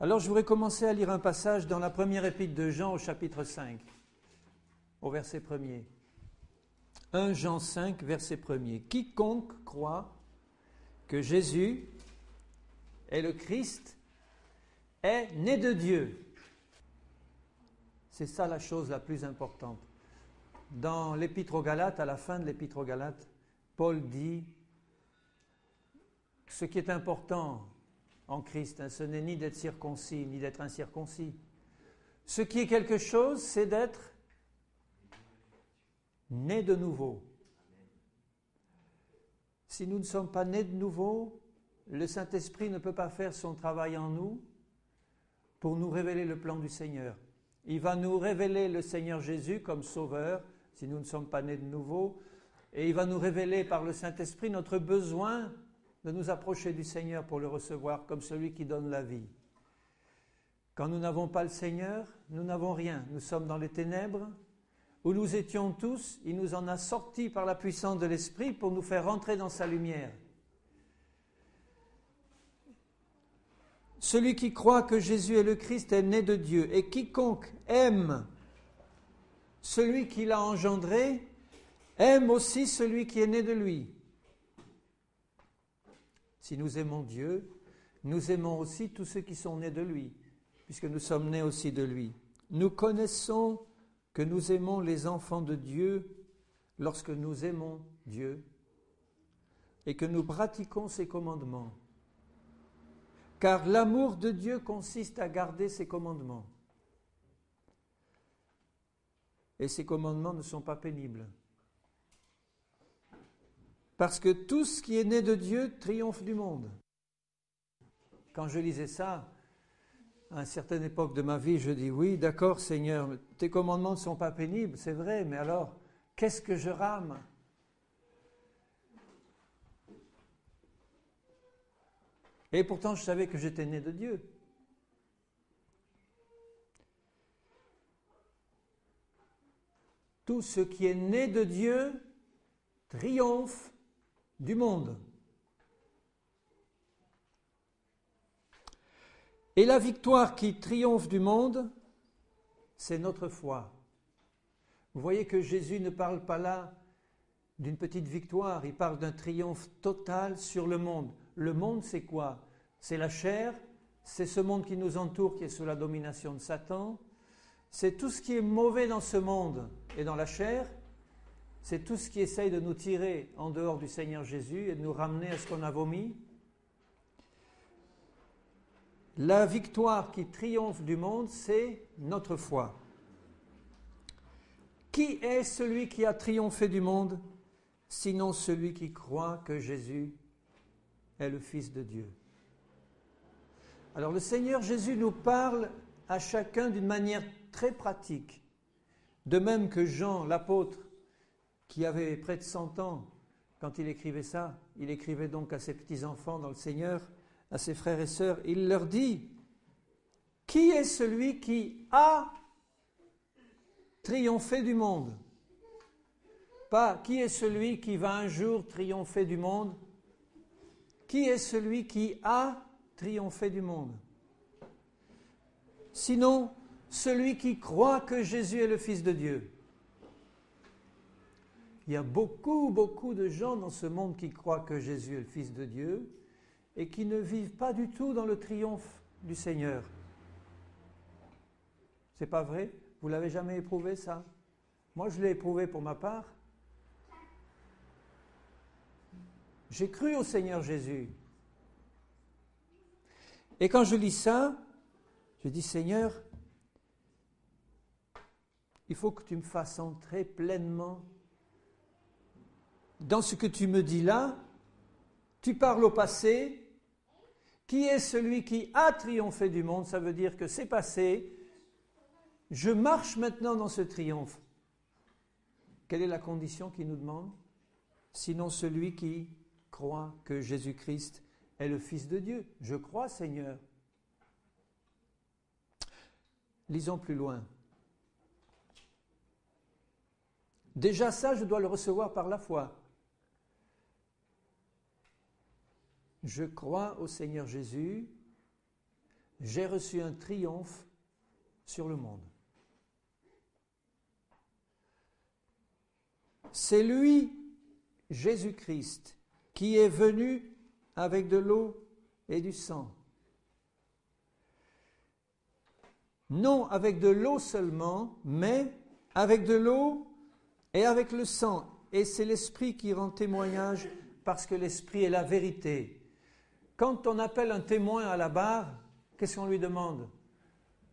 Alors je voudrais commencer à lire un passage dans la première épître de Jean au chapitre 5, au verset 1er. 1 Jean 5, verset 1er. Quiconque croit que Jésus est le Christ est né de Dieu. C'est ça la chose la plus importante. Dans l'Épître aux Galates, à la fin de l'Épître aux Galates, Paul dit ce qui est important en Christ, ce n'est ni d'être circoncis, ni d'être incirconcis. Ce qui est quelque chose, c'est d'être né de nouveau. Si nous ne sommes pas nés de nouveau, le Saint-Esprit ne peut pas faire son travail en nous pour nous révéler le plan du Seigneur. Il va nous révéler le Seigneur Jésus comme Sauveur, si nous ne sommes pas nés de nouveau, et il va nous révéler par le Saint-Esprit notre besoin de nous approcher du Seigneur pour le recevoir comme celui qui donne la vie. Quand nous n'avons pas le Seigneur, nous n'avons rien. Nous sommes dans les ténèbres, où nous étions tous, il nous en a sortis par la puissance de l'Esprit pour nous faire rentrer dans sa lumière. Celui qui croit que Jésus est le Christ est né de Dieu, et quiconque aime celui qui l'a engendré, aime aussi celui qui est né de lui. Si nous aimons Dieu, nous aimons aussi tous ceux qui sont nés de lui, puisque nous sommes nés aussi de lui. Nous connaissons que nous aimons les enfants de Dieu lorsque nous aimons Dieu et que nous pratiquons ses commandements. Car l'amour de Dieu consiste à garder ses commandements. Et ces commandements ne sont pas pénibles. Parce que tout ce qui est né de Dieu triomphe du monde. Quand je lisais ça, à une certaine époque de ma vie, je dis, oui, d'accord Seigneur, tes commandements ne sont pas pénibles, c'est vrai, mais alors, qu'est-ce que je rame ? Et pourtant, je savais que j'étais né de Dieu. Tout ce qui est né de Dieu triomphe du monde. Et la victoire qui triomphe du monde, c'est notre foi. Vous voyez que Jésus ne parle pas là d'une petite victoire, il parle d'un triomphe total sur le monde. Le monde, c'est quoi ? C'est la chair, c'est ce monde qui nous entoure, qui est sous la domination de Satan. C'est tout ce qui est mauvais dans ce monde et dans la chair. C'est tout ce qui essaye de nous tirer en dehors du Seigneur Jésus et de nous ramener à ce qu'on a vomi. La victoire qui triomphe du monde, c'est notre foi. Qui est celui qui a triomphé du monde, sinon celui qui croit que Jésus est le Fils de Dieu? Alors le Seigneur Jésus nous parle à chacun d'une manière très pratique. De même que Jean, l'apôtre, qui avait près de 100 ans quand il écrivait ça, il écrivait donc à ses petits-enfants dans le Seigneur, à ses frères et sœurs, il leur dit, qui est celui qui a triomphé du monde? Pas qui est celui qui va un jour triompher du monde? Qui est celui qui a triomphé du monde? Sinon, celui qui croit que Jésus est le Fils de Dieu. Il y a beaucoup de gens dans ce monde qui croient que Jésus est le Fils de Dieu et qui ne vivent pas du tout dans le triomphe du Seigneur. C'est pas vrai? Vous l'avez jamais éprouvé ça? Moi, je l'ai éprouvé pour ma part. J'ai cru au Seigneur Jésus. Et quand je lis ça, je dis, Seigneur, il faut que tu me fasses entrer pleinement dans ce que tu me dis là. Tu parles au passé. Qui est celui qui a triomphé du monde? Ça veut dire que c'est passé. Je marche maintenant dans ce triomphe. Quelle est la condition qu'il nous demande? Sinon celui qui croit que Jésus-Christ est le Fils de Dieu. Je crois, Seigneur. Lisons plus loin. Déjà ça, je dois le recevoir par la foi. Je crois au Seigneur Jésus, j'ai reçu un triomphe sur le monde. C'est lui, Jésus-Christ, qui est venu avec de l'eau et du sang. Non avec de l'eau seulement, mais avec de l'eau et avec le sang. Et c'est l'Esprit qui rend témoignage, parce que l'Esprit est la vérité. Quand on appelle un témoin à la barre, qu'est-ce qu'on lui demande?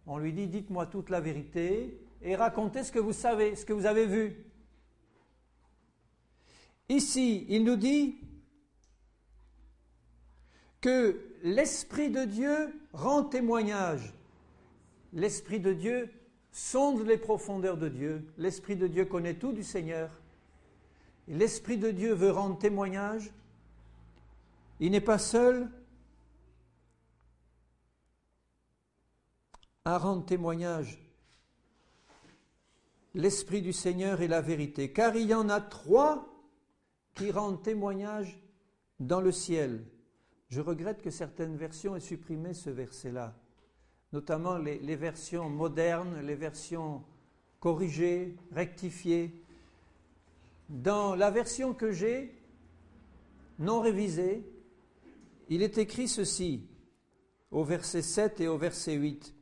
On lui dit, dites-moi toute la vérité et racontez ce que vous savez, ce que vous avez vu. Ici, il nous dit que l'Esprit de Dieu rend témoignage. L'Esprit de Dieu sonde les profondeurs de Dieu. L'Esprit de Dieu connaît tout du Seigneur. Et l'Esprit de Dieu veut rendre témoignage. Il n'est pas seul à rendre témoignage. L'Esprit du Seigneur est la vérité. Car il y en a 3 qui rendent témoignage dans le ciel. Je regrette que certaines versions aient supprimé ce verset-là, notamment les versions modernes, les versions corrigées, rectifiées. Dans la version que j'ai, non révisée, il est écrit ceci, au verset 7 et au verset 8.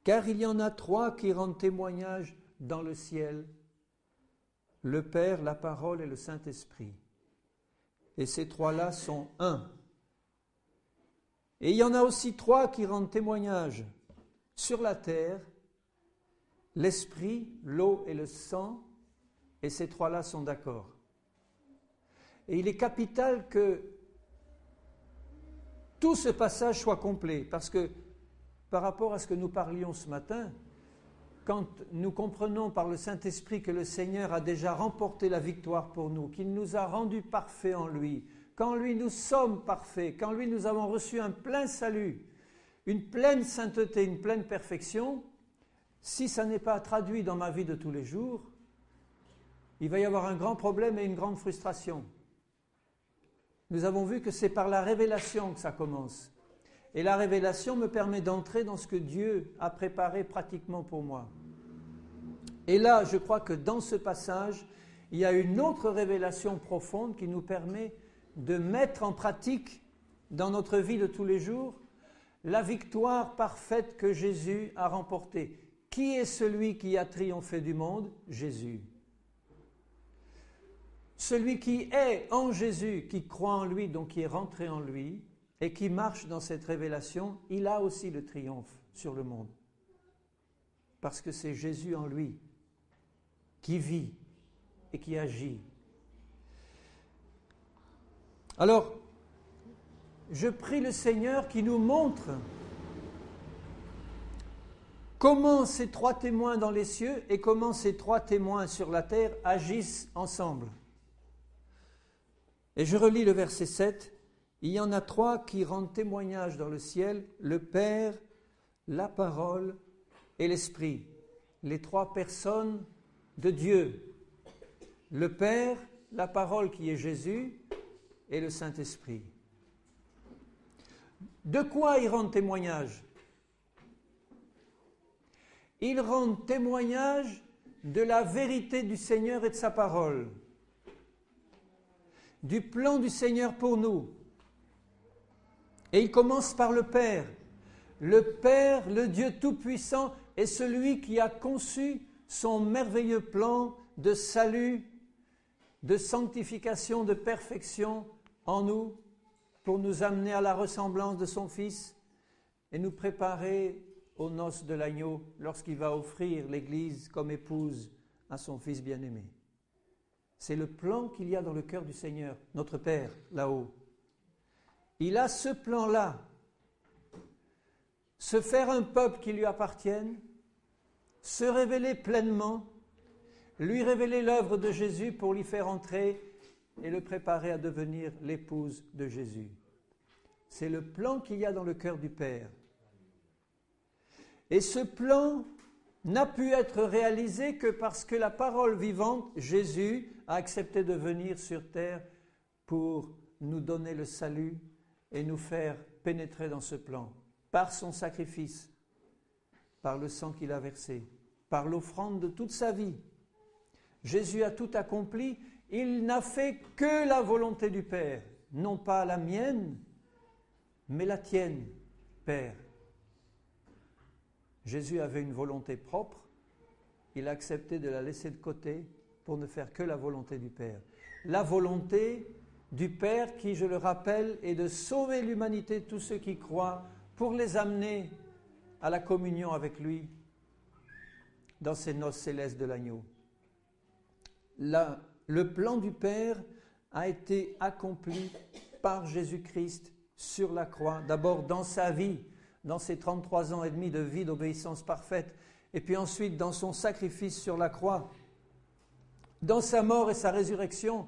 « Car il y en a 3 qui rendent témoignage dans le ciel, le Père, la Parole et le Saint-Esprit. Et ces 3-là sont un. Et il y en a aussi 3 qui rendent témoignage sur la terre, l'Esprit, l'eau et le sang, et ces 3-là sont d'accord. Et il est capital que tout ce passage soit complet, parce que par rapport à ce que nous parlions ce matin, quand nous comprenons par le Saint-Esprit que le Seigneur a déjà remporté la victoire pour nous, qu'il nous a rendus parfaits en lui, qu'en lui nous sommes parfaits, qu'en lui nous avons reçu un plein salut, une pleine sainteté, une pleine perfection, si ça n'est pas traduit dans ma vie de tous les jours, il va y avoir un grand problème et une grande frustration. Nous avons vu que c'est par la révélation que ça commence. Et la révélation me permet d'entrer dans ce que Dieu a préparé pratiquement pour moi. Et là, je crois que dans ce passage, il y a une autre révélation profonde qui nous permet de mettre en pratique dans notre vie de tous les jours la victoire parfaite que Jésus a remportée. Qui est celui qui a triomphé du monde? Jésus. Celui qui est en Jésus, qui croit en lui, donc qui est rentré en lui, et qui marche dans cette révélation, il a aussi le triomphe sur le monde. Parce que c'est Jésus en lui qui vit et qui agit. Alors, je prie le Seigneur qui nous montre comment ces 3 témoins dans les cieux et comment ces 3 témoins sur la terre agissent ensemble. Et je relis le verset 7. Il y en a 3 qui rendent témoignage dans le ciel, le Père, la Parole et l'Esprit. Les 3 personnes de Dieu. Le Père, la Parole qui est Jésus et le Saint-Esprit. De quoi ils rendent témoignage? Ils rendent témoignage de la vérité du Seigneur et de sa parole. Du plan du Seigneur pour nous. Et il commence par le Père. Le Père, le Dieu Tout-Puissant, est celui qui a conçu son merveilleux plan de salut, de sanctification, de perfection en nous, pour nous amener à la ressemblance de son Fils et nous préparer aux noces de l'agneau lorsqu'il va offrir l'Église comme épouse à son Fils bien-aimé. C'est le plan qu'il y a dans le cœur du Seigneur, notre Père, là-haut. Il a ce plan-là, se faire un peuple qui lui appartienne, se révéler pleinement, lui révéler l'œuvre de Jésus pour l'y faire entrer et le préparer à devenir l'épouse de Jésus. C'est le plan qu'il y a dans le cœur du Père. Et ce plan n'a pu être réalisé que parce que la parole vivante, Jésus, a accepté de venir sur terre pour nous donner le salut et nous faire pénétrer dans ce plan. par son sacrifice, par le sang qu'il a versé, par l'offrande de toute sa vie. Jésus a tout accompli. Il n'a fait que la volonté du Père, non pas la mienne, mais la tienne, Père. Jésus avait une volonté propre. Il a accepté de la laisser de côté pour ne faire que la volonté du Père. La volonté du Père qui, je le rappelle, est de sauver l'humanité, tous ceux qui croient, pour les amener à la communion avec lui dans ces noces célestes de l'agneau. Le plan du Père a été accompli par Jésus-Christ sur la croix, d'abord dans sa vie, dans ses 33 ans et demi de vie d'obéissance parfaite, et puis ensuite dans son sacrifice sur la croix, dans sa mort et sa résurrection.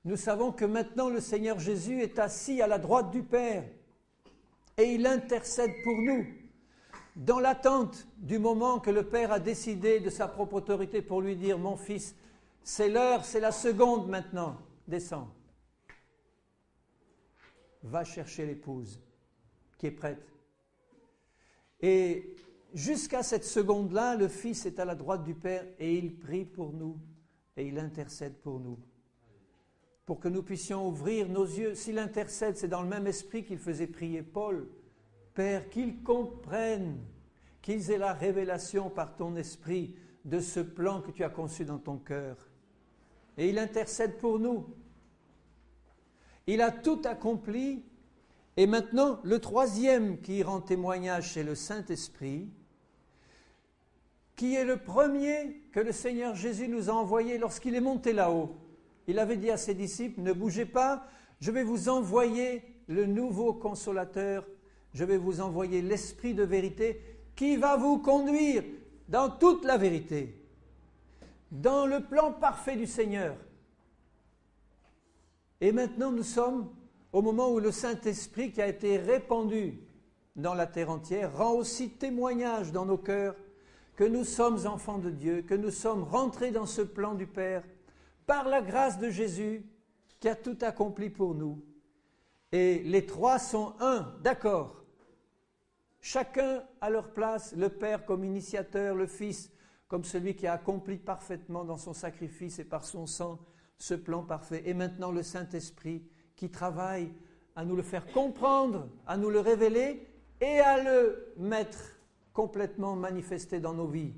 Nous savons que maintenant le Seigneur Jésus est assis à la droite du Père et il intercède pour nous. Dans l'attente du moment que le Père a décidé de sa propre autorité pour lui dire « Mon fils, c'est l'heure, c'est la seconde maintenant, descends. Va chercher l'épouse qui est prête. » Et jusqu'à cette seconde-là, le Fils est à la droite du Père et il prie pour nous et il intercède pour nous. Pour que nous puissions ouvrir nos yeux. S'il intercède, c'est dans le même esprit qu'il faisait prier Paul. Père, qu'ils comprennent, qu'ils aient la révélation par ton esprit de ce plan que tu as conçu dans ton cœur. Et il intercède pour nous. Il a tout accompli. Et maintenant, le troisième qui rend témoignage, c'est le Saint-Esprit, qui est le premier que le Seigneur Jésus nous a envoyé lorsqu'il est monté là-haut. Il avait dit à ses disciples, ne bougez pas, je vais vous envoyer le nouveau consolateur, je vais vous envoyer l'Esprit de vérité qui va vous conduire dans toute la vérité, dans le plan parfait du Seigneur. Et maintenant nous sommes au moment où le Saint-Esprit qui a été répandu dans la terre entière rend aussi témoignage dans nos cœurs que nous sommes enfants de Dieu, que nous sommes rentrés dans ce plan du Père par la grâce de Jésus qui a tout accompli pour nous. Et les trois sont un, d'accord. Chacun à leur place, le Père comme initiateur, le Fils comme celui qui a accompli parfaitement dans son sacrifice et par son sang ce plan parfait. Et maintenant le Saint-Esprit qui travaille à nous le faire comprendre, à nous le révéler et à le mettre complètement manifesté dans nos vies.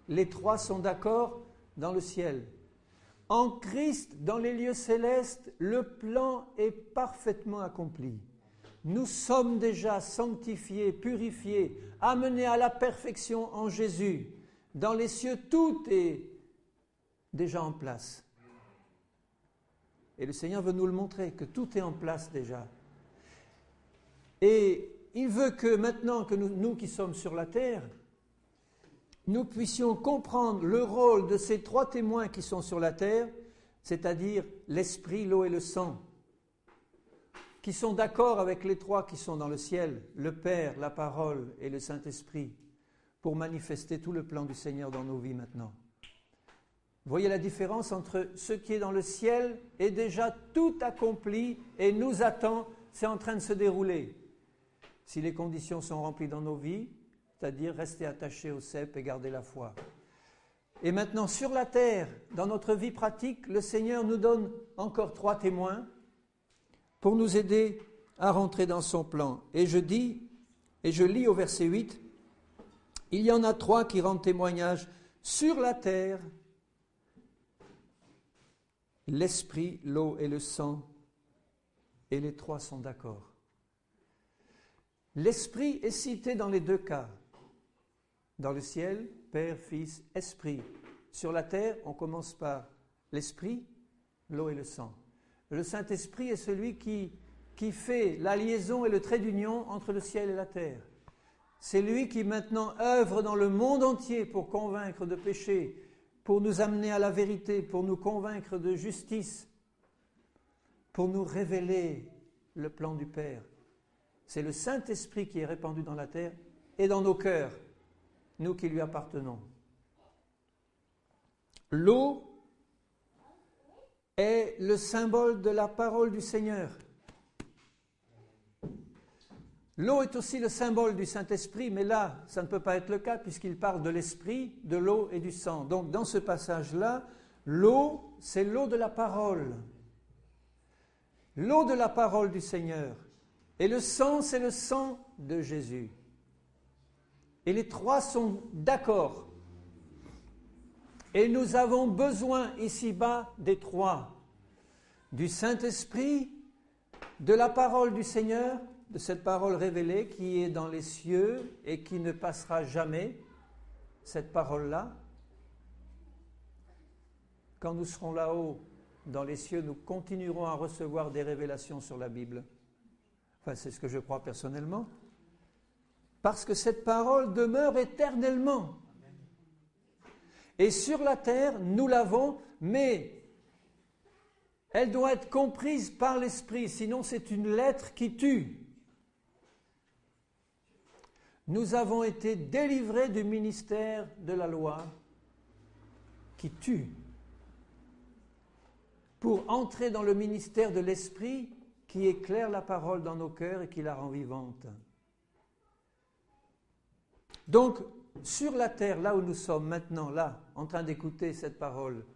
Les trois sont d'accord dans le ciel. En Christ, dans les lieux célestes, le plan est parfaitement accompli. Nous sommes déjà sanctifiés, purifiés, amenés à la perfection en Jésus. Dans les cieux, tout est déjà en place. Et le Seigneur veut nous le montrer, que tout est en place déjà. Et il veut que maintenant que nous qui sommes sur la terre, nous puissions comprendre le rôle de ces trois témoins qui sont sur la terre, c'est-à-dire l'esprit, l'eau et le sang, qui sont d'accord avec les trois qui sont dans le ciel, le Père, la parole et le Saint-Esprit, pour manifester tout le plan du Seigneur dans nos vies maintenant. Vous voyez la différence entre ce qui est dans le ciel est déjà tout accompli et nous attend, c'est en train de se dérouler. Si les conditions sont remplies dans nos vies, c'est-à-dire rester attachés au cep et garder la foi. Et maintenant, sur la terre, dans notre vie pratique, le Seigneur nous donne encore trois témoins pour nous aider à rentrer dans son plan. Et je lis au verset 8, « Il y en a trois qui rendent témoignage sur la terre, l'esprit, l'eau et le sang, et les trois sont d'accord. » L'esprit est cité dans les deux cas. Dans le ciel, Père, Fils, Esprit. Sur la terre, on commence par l'esprit, l'eau et le sang. Le Saint-Esprit est celui qui fait la liaison et le trait d'union entre le ciel et la terre. C'est lui qui maintenant œuvre dans le monde entier pour convaincre de péché, pour nous amener à la vérité, pour nous convaincre de justice, pour nous révéler le plan du Père. C'est le Saint-Esprit qui est répandu dans la terre et dans nos cœurs, nous qui lui appartenons. L'eau est le symbole de la parole du Seigneur. L'eau est aussi le symbole du Saint-Esprit, mais là, ça ne peut pas être le cas puisqu'il parle de l'Esprit, de l'eau et du sang. Donc, dans ce passage-là, l'eau, c'est l'eau de la parole. L'eau de la parole du Seigneur. Et le sang, c'est le sang de Jésus. Et les trois sont d'accord. Et nous avons besoin ici-bas des trois. Du Saint-Esprit, de la parole du Seigneur, de cette parole révélée qui est dans les cieux et qui ne passera jamais, cette parole-là. Quand nous serons là-haut, dans les cieux, nous continuerons à recevoir des révélations sur la Bible. Enfin, c'est ce que je crois personnellement. Parce que cette parole demeure éternellement. Et sur la terre, nous l'avons, mais elle doit être comprise par l'Esprit, sinon c'est une lettre qui tue. Nous avons été délivrés du ministère de la loi qui tue, pour entrer dans le ministère de l'Esprit qui éclaire la parole dans nos cœurs et qui la rend vivante. Donc, sur la terre, là où nous sommes maintenant, là, en train d'écouter cette parole,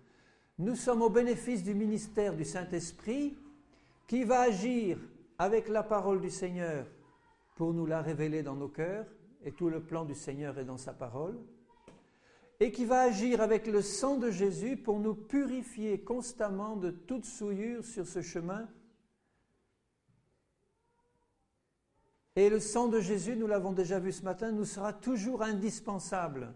nous sommes au bénéfice du ministère du Saint-Esprit qui va agir avec la parole du Seigneur pour nous la révéler dans nos cœurs, et tout le plan du Seigneur est dans sa parole, et qui va agir avec le sang de Jésus pour nous purifier constamment de toute souillure sur ce chemin. Et le sang de Jésus, nous l'avons déjà vu ce matin, nous sera toujours indispensable.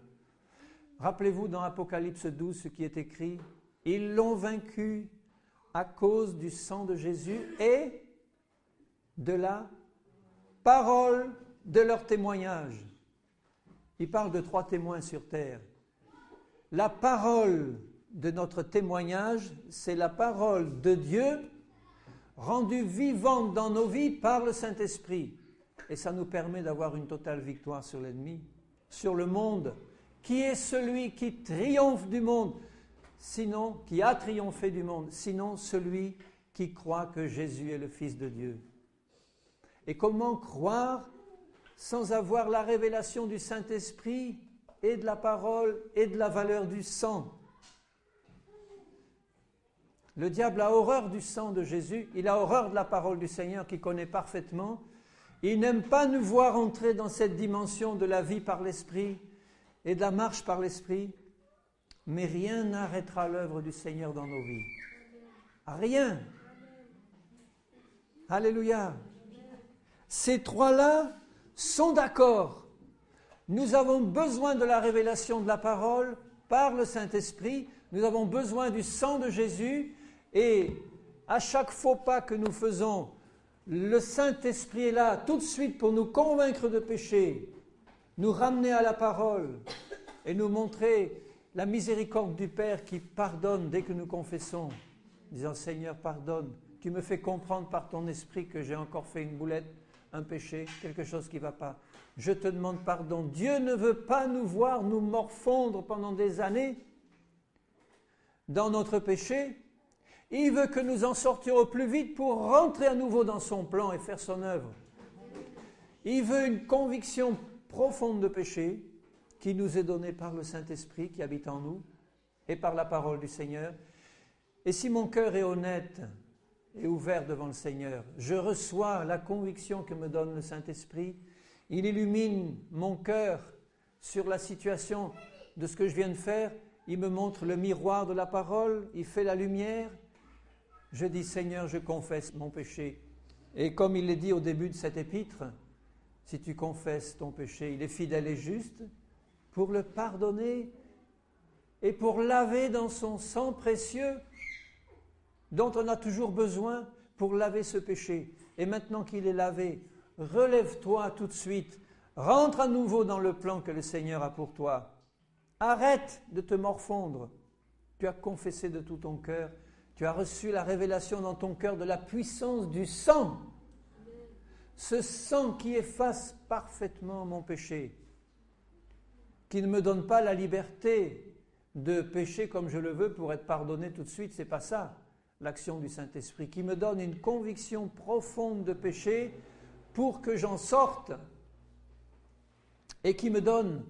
Rappelez-vous dans Apocalypse 12 ce qui est écrit. Ils l'ont vaincu à cause du sang de Jésus et de la parole de leur témoignage. Il parle de 3 témoins sur terre. La parole de notre témoignage, c'est la parole de Dieu rendue vivante dans nos vies par le Saint-Esprit. Et ça nous permet d'avoir une totale victoire sur l'ennemi, sur le monde, qui est celui qui triomphe du monde, sinon, qui a triomphé du monde, sinon celui qui croit que Jésus est le Fils de Dieu. Et comment croire sans avoir la révélation du Saint-Esprit et de la parole et de la valeur du sang? Le diable a horreur du sang de Jésus, il a horreur de la parole du Seigneur qu'il connaît parfaitement. Il n'aime pas nous voir entrer dans cette dimension de la vie par l'Esprit et de la marche par l'Esprit, mais rien n'arrêtera l'œuvre du Seigneur dans nos vies. Rien. Alléluia. Ces trois-là sont d'accord. Nous avons besoin de la révélation de la parole par le Saint-Esprit. Nous avons besoin du sang de Jésus. Et à chaque faux pas que nous faisons, le Saint-Esprit est là tout de suite pour nous convaincre de péché, nous ramener à la parole et nous montrer la miséricorde du Père qui pardonne dès que nous confessons, disant « Seigneur, pardonne, tu me fais comprendre par ton esprit que j'ai encore fait une boulette, un péché, quelque chose qui ne va pas. Je te demande pardon. » Dieu ne veut pas nous voir nous morfondre pendant des années dans notre péché. Il veut que nous en sortions au plus vite pour rentrer à nouveau dans son plan et faire son œuvre. Il veut une conviction profonde de péché qui nous est donnée par le Saint-Esprit qui habite en nous et par la parole du Seigneur. Et si mon cœur est honnête et ouvert devant le Seigneur, je reçois la conviction que me donne le Saint-Esprit. Il illumine mon cœur sur la situation de ce que je viens de faire. Il me montre le miroir de la parole, il fait la lumière. Je dis, Seigneur, je confesse mon péché. Et comme il est dit au début de cet épître, si tu confesses ton péché, il est fidèle et juste pour le pardonner et pour laver dans son sang précieux dont on a toujours besoin pour laver ce péché. Et maintenant qu'il est lavé, relève-toi tout de suite, rentre à nouveau dans le plan que le Seigneur a pour toi. Arrête de te morfondre. Tu as confessé de tout ton cœur. Tu as reçu la révélation dans ton cœur de la puissance du sang. Ce sang qui efface parfaitement mon péché, qui ne me donne pas la liberté de pécher comme je le veux pour être pardonné tout de suite, c'est pas ça, l'action du Saint-Esprit, qui me donne une conviction profonde de péché pour que j'en sorte et qui me donne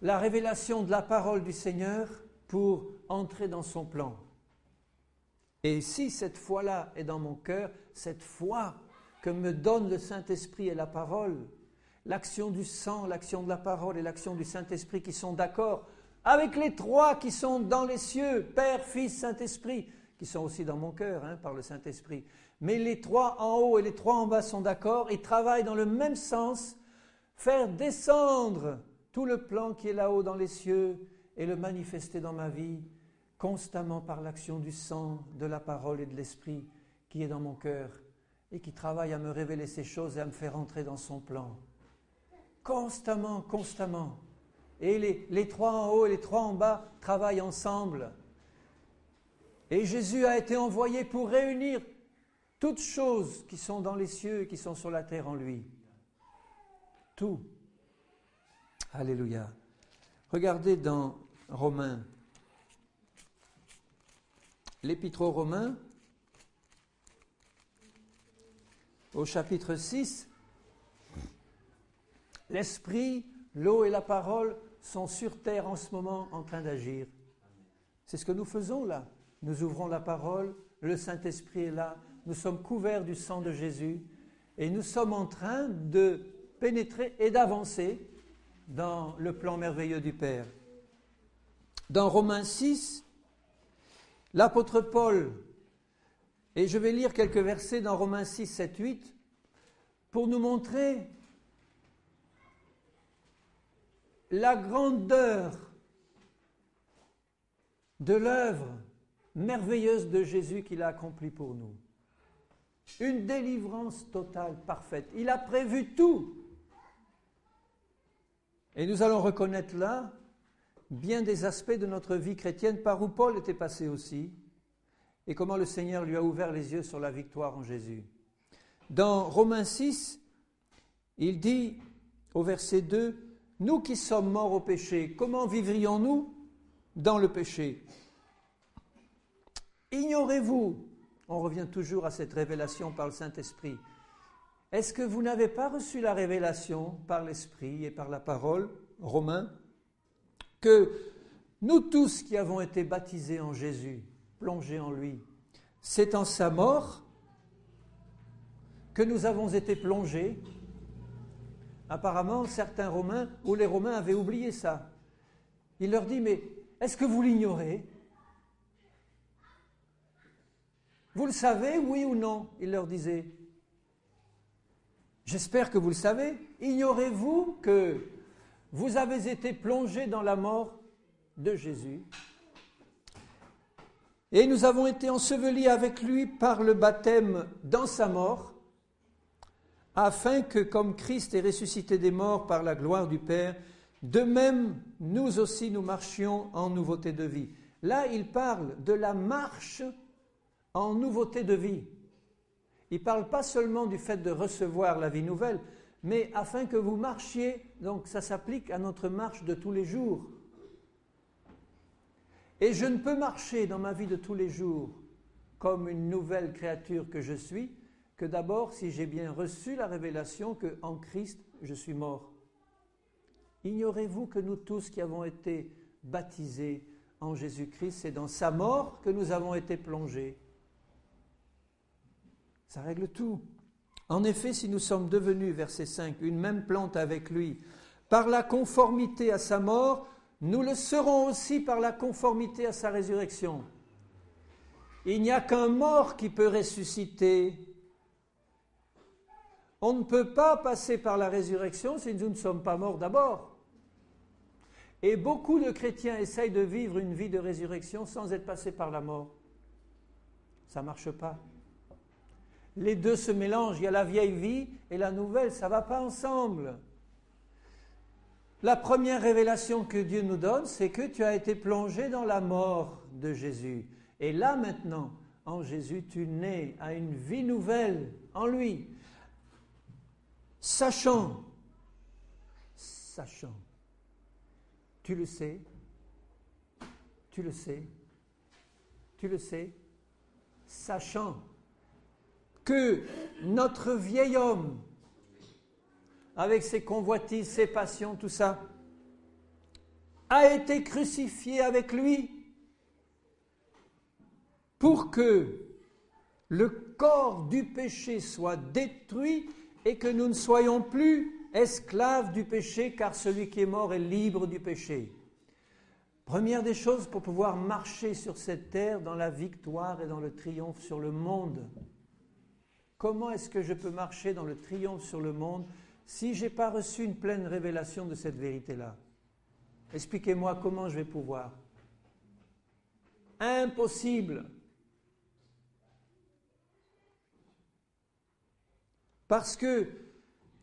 la révélation de la parole du Seigneur pour entrer dans son plan. Et si cette foi-là est dans mon cœur, cette foi que me donne le Saint-Esprit et la parole, l'action du sang, l'action de la parole et l'action du Saint-Esprit qui sont d'accord avec les trois qui sont dans les cieux, Père, Fils, Saint-Esprit, qui sont aussi dans mon cœur par le Saint-Esprit. Mais les trois en haut et les trois en bas sont d'accord et travaillent dans le même sens, faire descendre tout le plan qui est là-haut dans les cieux et le manifester dans ma vie constamment par l'action du sang, de la parole et de l'Esprit qui est dans mon cœur et qui travaille à me révéler ces choses et à me faire entrer dans son plan. Constamment, constamment. Et les trois en haut et les trois en bas travaillent ensemble. Et Jésus a été envoyé pour réunir toutes choses qui sont dans les cieux et qui sont sur la terre en lui. Tout. Alléluia. Regardez dans Romains. L'Épître aux Romains, au chapitre 6, l'Esprit, l'eau et la parole sont sur terre en ce moment en train d'agir. C'est ce que nous faisons là. Nous ouvrons la parole, le Saint-Esprit est là, nous sommes couverts du sang de Jésus et nous sommes en train de pénétrer et d'avancer dans le plan merveilleux du Père. Dans Romains 6, l'apôtre Paul, et je vais lire quelques versets dans Romains 6, 7, 8, pour nous montrer la grandeur de l'œuvre merveilleuse de Jésus qu'il a accomplie pour nous. Une délivrance totale, parfaite. Il a prévu tout. Et nous allons reconnaître là bien des aspects de notre vie chrétienne par où Paul était passé aussi et comment le Seigneur lui a ouvert les yeux sur la victoire en Jésus. Dans Romains 6, il dit au verset 2, « Nous qui sommes morts au péché, comment vivrions-nous dans le péché ? Ignorez-vous » On revient toujours à cette révélation par le Saint-Esprit. Est-ce que vous n'avez pas reçu la révélation par l'Esprit et par la parole, Romains, que nous tous qui avons été baptisés en Jésus, plongés en lui, c'est en sa mort que nous avons été plongés. Apparemment, certains Romains, ou les Romains avaient oublié ça. Il leur dit, mais est-ce que vous l'ignorez ? Vous le savez, oui ou non ? Il leur disait. J'espère que vous le savez. Ignorez-vous que vous avez été plongés dans la mort de Jésus et nous avons été ensevelis avec lui par le baptême dans sa mort, afin que, comme Christ est ressuscité des morts par la gloire du Père, de même nous aussi nous marchions en nouveauté de vie. Là, il parle de la marche en nouveauté de vie. Il ne parle pas seulement du fait de recevoir la vie nouvelle, mais afin que vous marchiez, donc ça s'applique à notre marche de tous les jours. Et je ne peux marcher dans ma vie de tous les jours comme une nouvelle créature que je suis, que d'abord si j'ai bien reçu la révélation qu'en Christ je suis mort. Ignorez-vous que nous tous qui avons été baptisés en Jésus-Christ, c'est dans sa mort que nous avons été plongés. Ça règle tout. En effet, si nous sommes devenus, verset 5, une même plante avec lui, par la conformité à sa mort, nous le serons aussi par la conformité à sa résurrection. Il n'y a qu'un mort qui peut ressusciter. On ne peut pas passer par la résurrection si nous ne sommes pas morts d'abord. Et beaucoup de chrétiens essayent de vivre une vie de résurrection sans être passés par la mort. Ça ne marche pas. Les deux se mélangent. Il y a la vieille vie et la nouvelle, ça ne va pas ensemble. La première révélation que Dieu nous donne, c'est que tu as été plongé dans la mort de Jésus. Et là maintenant, en Jésus, tu nais à une vie nouvelle en lui. Sachant, tu le sais, sachant que notre vieil homme avec ses convoitises, ses passions, tout ça, a été crucifié avec lui pour que le corps du péché soit détruit et que nous ne soyons plus esclaves du péché, car celui qui est mort est libre du péché. Première des choses pour pouvoir marcher sur cette terre dans la victoire et dans le triomphe sur le monde. Comment est-ce que je peux marcher dans le triomphe sur le monde si je n'ai pas reçu une pleine révélation de cette vérité-là? Expliquez-moi comment je vais pouvoir. Impossible. Parce que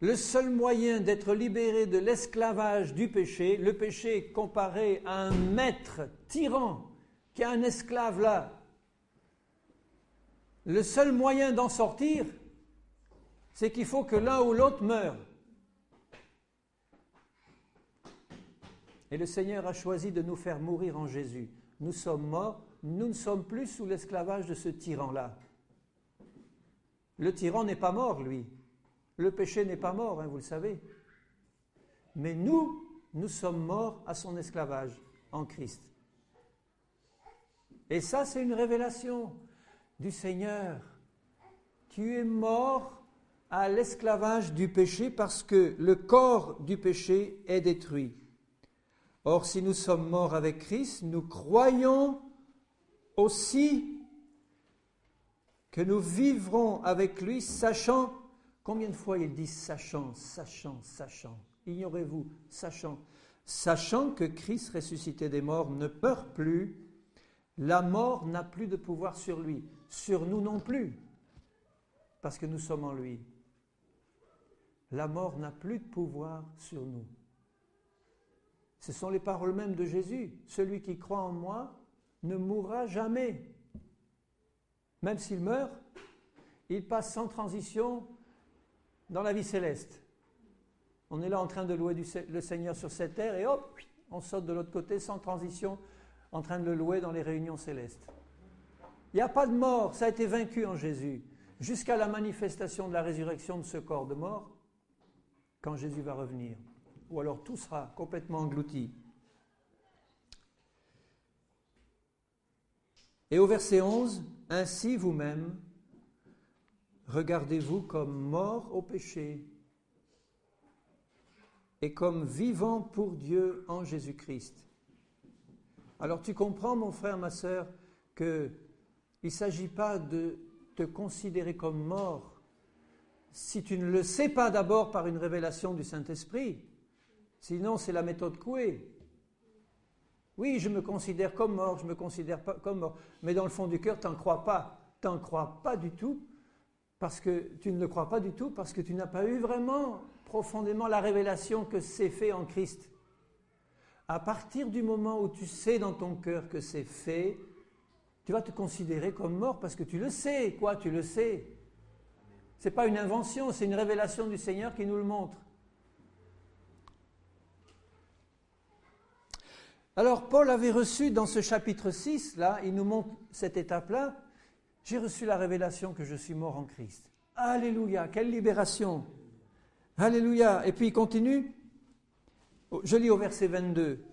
le seul moyen d'être libéré de l'esclavage du péché, le péché est comparé à un maître tyran qui a un esclave là. Le seul moyen d'en sortir, c'est qu'il faut que l'un ou l'autre meure. Et le Seigneur a choisi de nous faire mourir en Jésus. Nous sommes morts, nous ne sommes plus sous l'esclavage de ce tyran-là. Le tyran n'est pas mort, lui. Le péché n'est pas mort, hein, vous le savez. Mais nous sommes morts à son esclavage en Christ. Et ça, c'est une révélation du Seigneur. Tu es mort à l'esclavage du péché parce que le corps du péché est détruit. Or, si nous sommes morts avec Christ, nous croyons aussi que nous vivrons avec lui, sachant. Combien de fois il dit sachant, sachant, sachant? Ignorez-vous, sachant. Sachant que Christ ressuscité des morts ne meurt plus, la mort n'a plus de pouvoir sur lui, sur nous non plus, parce que nous sommes en lui. La mort n'a plus de pouvoir sur nous. Ce sont les paroles mêmes de Jésus. Celui qui croit en moi ne mourra jamais. Même s'il meurt, il passe sans transition dans la vie céleste. On est là en train de louer le Seigneur sur cette terre et hop, on saute de l'autre côté sans transition, en train de le louer dans les réunions célestes. Il n'y a pas de mort, ça a été vaincu en Jésus, jusqu'à la manifestation de la résurrection de ce corps de mort, quand Jésus va revenir. Ou alors tout sera complètement englouti. Et au verset 11, « Ainsi vous-même, regardez-vous comme morts au péché et comme vivants pour Dieu en Jésus-Christ. » Alors tu comprends, mon frère, ma sœur, qu'il ne s'agit pas de te considérer comme mort si tu ne le sais pas d'abord par une révélation du Saint-Esprit. Sinon, c'est la méthode Coué. Oui, je me considère comme mort, je me considère pas comme mort. Mais dans le fond du cœur, tu n'en crois pas. Tu n'en crois pas du tout. Parce que tu ne le crois pas du tout, parce que tu n'as pas eu vraiment profondément la révélation que c'est fait en Christ. À partir du moment où tu sais dans ton cœur que c'est fait, tu vas te considérer comme mort parce que tu le sais. Quoi, tu le sais? Ce n'est pas une invention, c'est une révélation du Seigneur qui nous le montre. Alors, Paul avait reçu dans ce chapitre 6, là, il nous montre cette étape-là. J'ai reçu la révélation que je suis mort en Christ. Alléluia, quelle libération! Alléluia! Et puis il continue. Je lis au verset 22.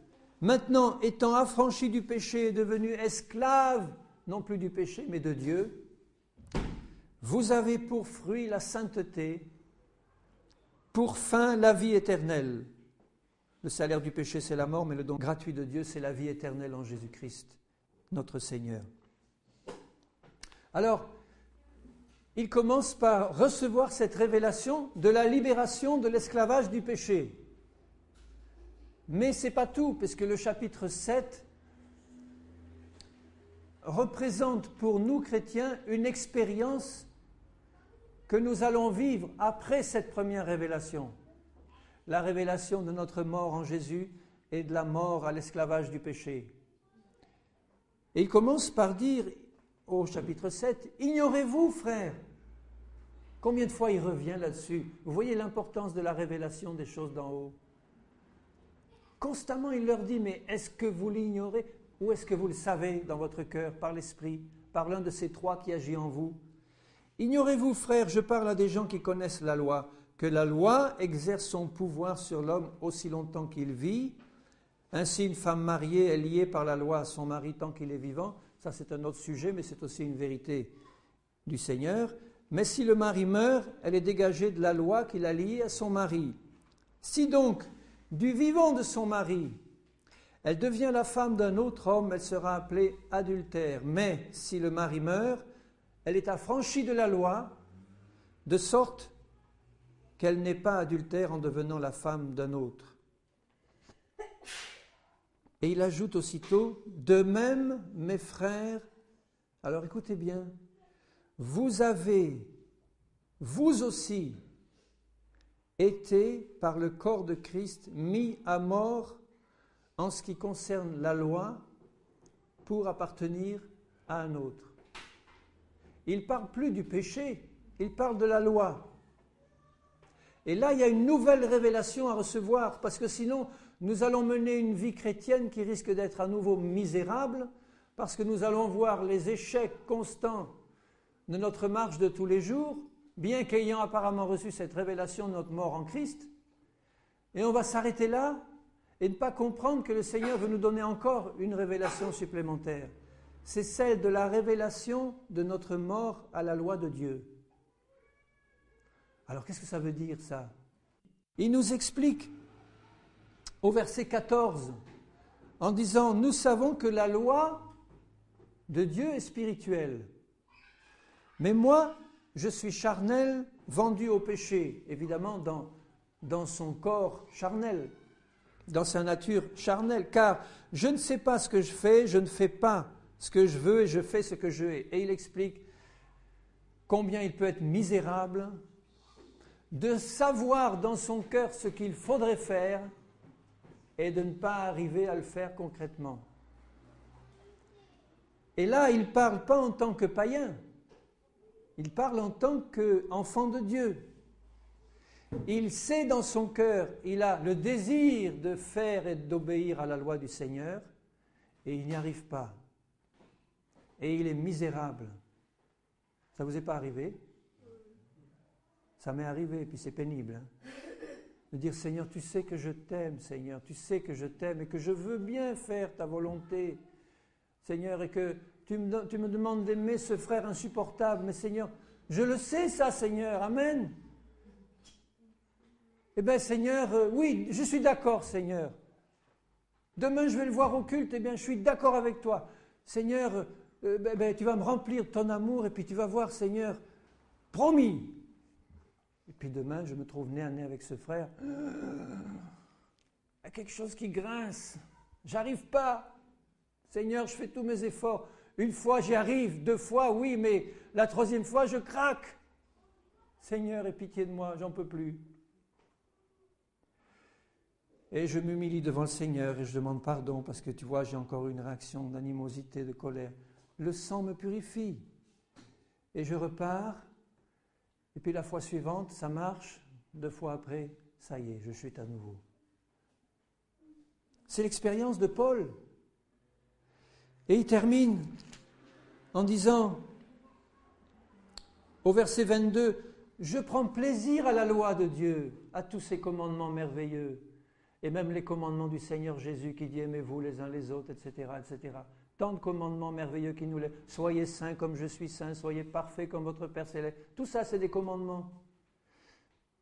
Maintenant, étant affranchi du péché et devenu esclave, non plus du péché, mais de Dieu, vous avez pour fruit la sainteté, pour fin la vie éternelle. Le salaire du péché, c'est la mort, mais le don gratuit de Dieu, c'est la vie éternelle en Jésus-Christ, notre Seigneur. Alors, il commence par recevoir cette révélation de la libération de l'esclavage du péché. Mais ce n'est pas tout, parce que le chapitre 7 représente pour nous chrétiens une expérience que nous allons vivre après cette première révélation. La révélation de notre mort en Jésus et de la mort à l'esclavage du péché. Et il commence par dire au chapitre 7, « Ignorez-vous, frères ?» Combien de fois il revient là-dessus? Vous voyez l'importance de la révélation des choses d'en haut. Constamment, il leur dit, mais est-ce que vous l'ignorez ou est-ce que vous le savez dans votre cœur, par l'Esprit, par l'un de ces trois qui agit en vous? Ignorez-vous, frères, je parle à des gens qui connaissent la loi, que la loi exerce son pouvoir sur l'homme aussi longtemps qu'il vit. Ainsi, une femme mariée est liée par la loi à son mari tant qu'il est vivant. Ça, c'est un autre sujet, mais c'est aussi une vérité du Seigneur. Mais si le mari meurt, elle est dégagée de la loi qui l'a liée à son mari. Si donc, du vivant de son mari, elle devient la femme d'un autre homme, elle sera appelée adultère. Mais si le mari meurt, elle est affranchie de la loi, de sorte qu'elle n'est pas adultère en devenant la femme d'un autre. Et il ajoute aussitôt, de même, mes frères, alors écoutez bien, vous avez, vous aussi, été par le corps de Christ mis à mort en ce qui concerne la loi pour appartenir à un autre. Il ne parle plus du péché, il parle de la loi. Et là, il y a une nouvelle révélation à recevoir, parce que sinon, nous allons mener une vie chrétienne qui risque d'être à nouveau misérable, parce que nous allons voir les échecs constants de notre marche de tous les jours, bien qu'ayant apparemment reçu cette révélation de notre mort en Christ. Et on va s'arrêter là et ne pas comprendre que le Seigneur veut nous donner encore une révélation supplémentaire. C'est celle de la révélation de notre mort à la loi de Dieu. Alors qu'est-ce que ça veut dire ça? Il nous explique au verset 14 en disant « Nous savons que la loi de Dieu est spirituelle, mais moi, je suis charnel, vendu au péché. » Évidemment, dans son corps charnel, dans sa nature charnelle. « Car je ne sais pas ce que je ne fais pas ce que je veux et je fais ce que je hais. » Et il explique combien il peut être misérable de savoir dans son cœur ce qu'il faudrait faire et de ne pas arriver à le faire concrètement. Et là, il ne parle pas en tant que païen, il parle en tant qu'enfant de Dieu. Il sait dans son cœur, il a le désir de faire et d'obéir à la loi du Seigneur, et il n'y arrive pas. Et il est misérable. Ça ne vous est pas arrivé? Ça m'est arrivé, et puis c'est pénible. De dire, Seigneur, tu sais que je t'aime, Seigneur, tu sais que je t'aime et que je veux bien faire ta volonté, Seigneur, et que tu me demandes d'aimer ce frère insupportable, mais Seigneur, je le sais ça, Seigneur, amen. Eh bien, Seigneur, oui, je suis d'accord, Seigneur. Demain, je vais le voir au culte, eh bien, je suis d'accord avec toi. Seigneur, tu vas me remplir de ton amour, et puis tu vas voir, Seigneur, promis. Et puis demain, je me trouve nez à nez avec ce frère. Il y a quelque chose qui grince. J'arrive pas. Seigneur, je fais tous mes efforts. Une fois, j'y arrive. 2 fois, oui, mais la 3e fois, je craque. Seigneur, aie pitié de moi, j'en peux plus. Et je m'humilie devant le Seigneur et je demande pardon parce que tu vois, j'ai encore une réaction d'animosité, de colère. Le sang me purifie. Et je repars. Et puis la fois suivante, ça marche. 2 fois après, ça y est, je chute à nouveau. C'est l'expérience de Paul. Et il termine en disant, au verset 22, « Je prends plaisir à la loi de Dieu, à tous ses commandements merveilleux, et même les commandements du Seigneur Jésus qui dit, aimez-vous les uns les autres, etc., etc. » Tant de commandements merveilleux qui nous les... Soyez saints comme je suis saint, soyez parfaits comme votre Père céleste. Tout ça, c'est des commandements.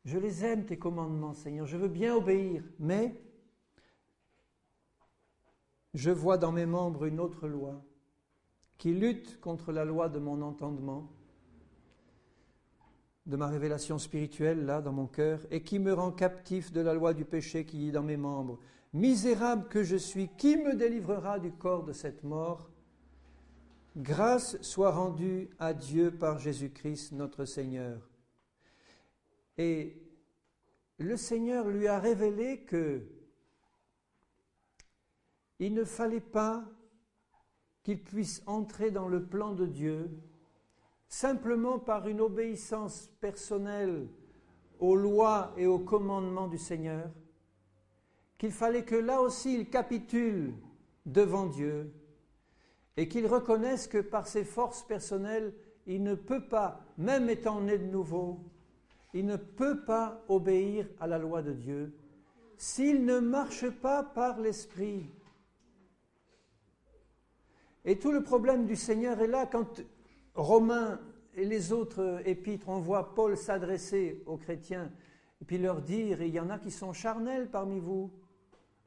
Je les aime, tes commandements, Seigneur. Je veux bien obéir, mais je vois dans mes membres une autre loi qui lutte contre la loi de mon entendement, de ma révélation spirituelle, là, dans mon cœur, et qui me rend captif de la loi du péché qui est dans mes membres. Misérable que je suis, qui me délivrera du corps de cette mort? Grâce soit rendue à Dieu par Jésus-Christ notre Seigneur. Et le Seigneur lui a révélé que il ne fallait pas qu'il puisse entrer dans le plan de Dieu simplement par une obéissance personnelle aux lois et aux commandements du Seigneur, qu'il fallait que là aussi il capitule devant Dieu et qu'il reconnaisse que par ses forces personnelles, il ne peut pas, même étant né de nouveau, il ne peut pas obéir à la loi de Dieu s'il ne marche pas par l'Esprit. Et tout le problème du Seigneur est là quand Romains et les autres épîtres, on voit Paul s'adresser aux chrétiens et puis leur dire, et il y en a qui sont charnels parmi vous,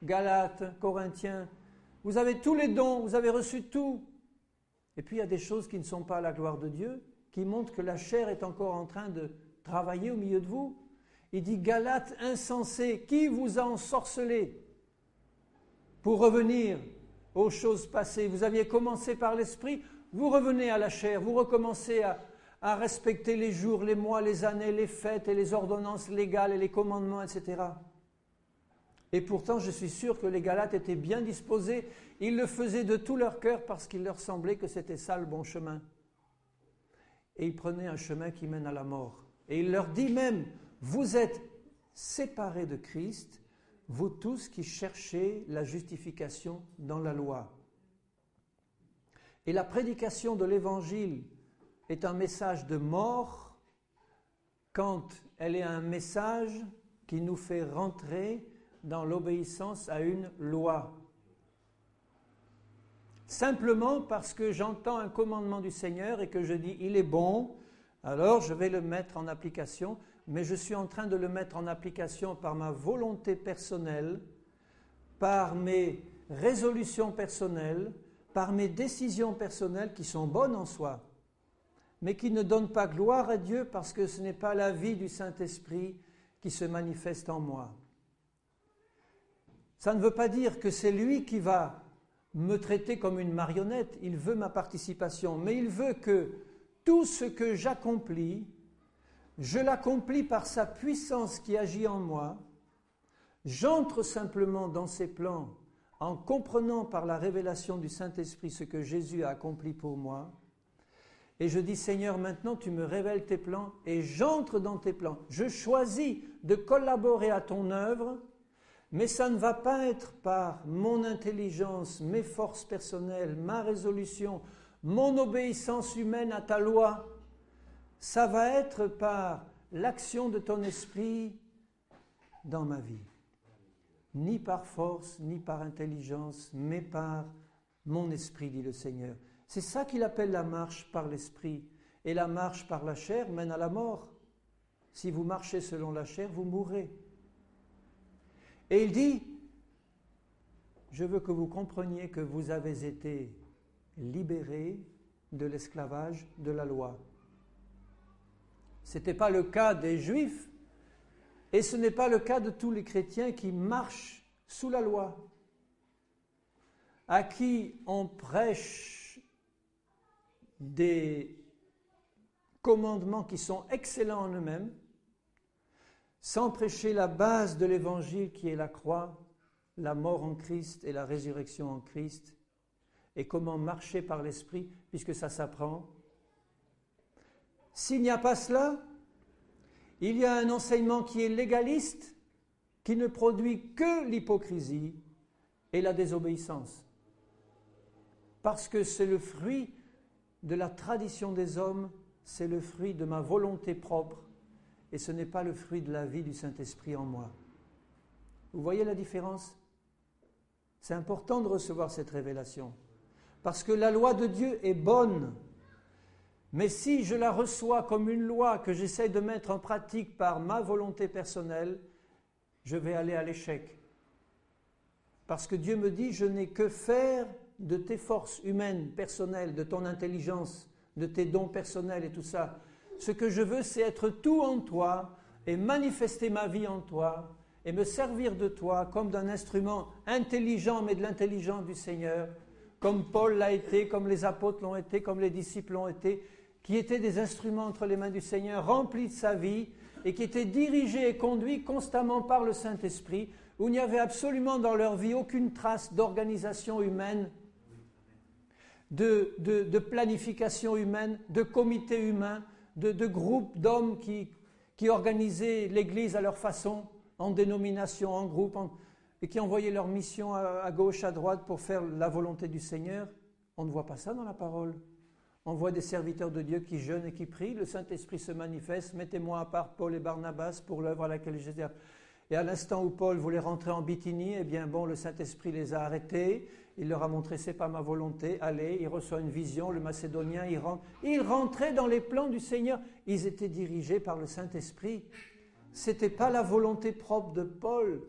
Galates, Corinthiens, vous avez tous les dons, vous avez reçu tout. Et puis il y a des choses qui ne sont pas à la gloire de Dieu, qui montrent que la chair est encore en train de travailler au milieu de vous. Il dit, Galates insensés, qui vous a ensorcelé pour revenir aux choses passées? Vous aviez commencé par l'esprit, vous revenez à la chair, vous recommencez à respecter les jours, les mois, les années, les fêtes et les ordonnances légales et les commandements, etc. Et pourtant, je suis sûr que les Galates étaient bien disposés. Ils le faisaient de tout leur cœur parce qu'il leur semblait que c'était ça le bon chemin. Et ils prenaient un chemin qui mène à la mort. Et il leur dit même, vous êtes séparés de Christ, vous tous qui cherchez la justification dans la loi. Et la prédication de l'Évangile est un message de mort quand elle est un message qui nous fait rentrer dans l'obéissance à une loi. Simplement parce que j'entends un commandement du Seigneur et que je dis « il est bon », alors je vais le mettre en application, mais je suis en train de le mettre en application par ma volonté personnelle, par mes résolutions personnelles, par mes décisions personnelles qui sont bonnes en soi, mais qui ne donnent pas gloire à Dieu parce que ce n'est pas la vie du Saint-Esprit qui se manifeste en moi. Ça ne veut pas dire que c'est lui qui va me traiter comme une marionnette, il veut ma participation, mais il veut que tout ce que j'accomplis, je l'accomplis par sa puissance qui agit en moi, j'entre simplement dans ses plans en comprenant par la révélation du Saint-Esprit ce que Jésus a accompli pour moi, et je dis Seigneur, maintenant tu me révèles tes plans et j'entre dans tes plans, je choisis de collaborer à ton œuvre. Mais ça ne va pas être par mon intelligence, mes forces personnelles, ma résolution, mon obéissance humaine à ta loi. Ça va être par l'action de ton esprit dans ma vie. Ni par force, ni par intelligence, mais par mon esprit, dit le Seigneur. C'est ça qu'il appelle la marche par l'esprit. Et la marche par la chair mène à la mort. Si vous marchez selon la chair, vous mourrez. Et il dit, je veux que vous compreniez que vous avez été libérés de l'esclavage de la loi. Ce n'était pas le cas des Juifs et ce n'est pas le cas de tous les chrétiens qui marchent sous la loi, à qui on prêche des commandements qui sont excellents en eux-mêmes, sans prêcher la base de l'Évangile qui est la croix, la mort en Christ et la résurrection en Christ, et comment marcher par l'Esprit, puisque ça s'apprend. S'il n'y a pas cela, il y a un enseignement qui est légaliste, qui ne produit que l'hypocrisie et la désobéissance. Parce que c'est le fruit de la tradition des hommes, c'est le fruit de ma volonté propre, et ce n'est pas le fruit de la vie du Saint-Esprit en moi. Vous voyez la différence? C'est important de recevoir cette révélation. Parce que la loi de Dieu est bonne. Mais si je la reçois comme une loi que j'essaie de mettre en pratique par ma volonté personnelle, je vais aller à l'échec. Parce que Dieu me dit, je n'ai que faire de tes forces humaines, personnelles, de ton intelligence, de tes dons personnels et tout ça. Ce que je veux, c'est être tout en toi et manifester ma vie en toi et me servir de toi comme d'un instrument intelligent, mais de l'intelligence du Seigneur, comme Paul l'a été, comme les apôtres l'ont été, comme les disciples l'ont été, qui étaient des instruments entre les mains du Seigneur, remplis de sa vie et qui étaient dirigés et conduits constamment par le Saint-Esprit, où il n'y avait absolument dans leur vie aucune trace d'organisation humaine, de planification humaine, de comité humain, de groupes d'hommes qui organisaient l'Église à leur façon, en dénomination, en groupe, et qui envoyaient leur mission à gauche, à droite pour faire la volonté du Seigneur. On ne voit pas ça dans la parole. On voit des serviteurs de Dieu qui jeûnent et qui prient. Le Saint-Esprit se manifeste. Mettez-moi à part Paul et Barnabas pour l'œuvre à laquelle j'étais. Et à l'instant où Paul voulait rentrer en Bithynie, eh bien bon, le Saint-Esprit les a arrêtés. Il leur a montré, c'est pas ma volonté, allez, il reçoit une vision, le Macédonien, il rentre. Ils rentraient dans les plans du Seigneur. Ils étaient dirigés par le Saint-Esprit. C'était pas la volonté propre de Paul.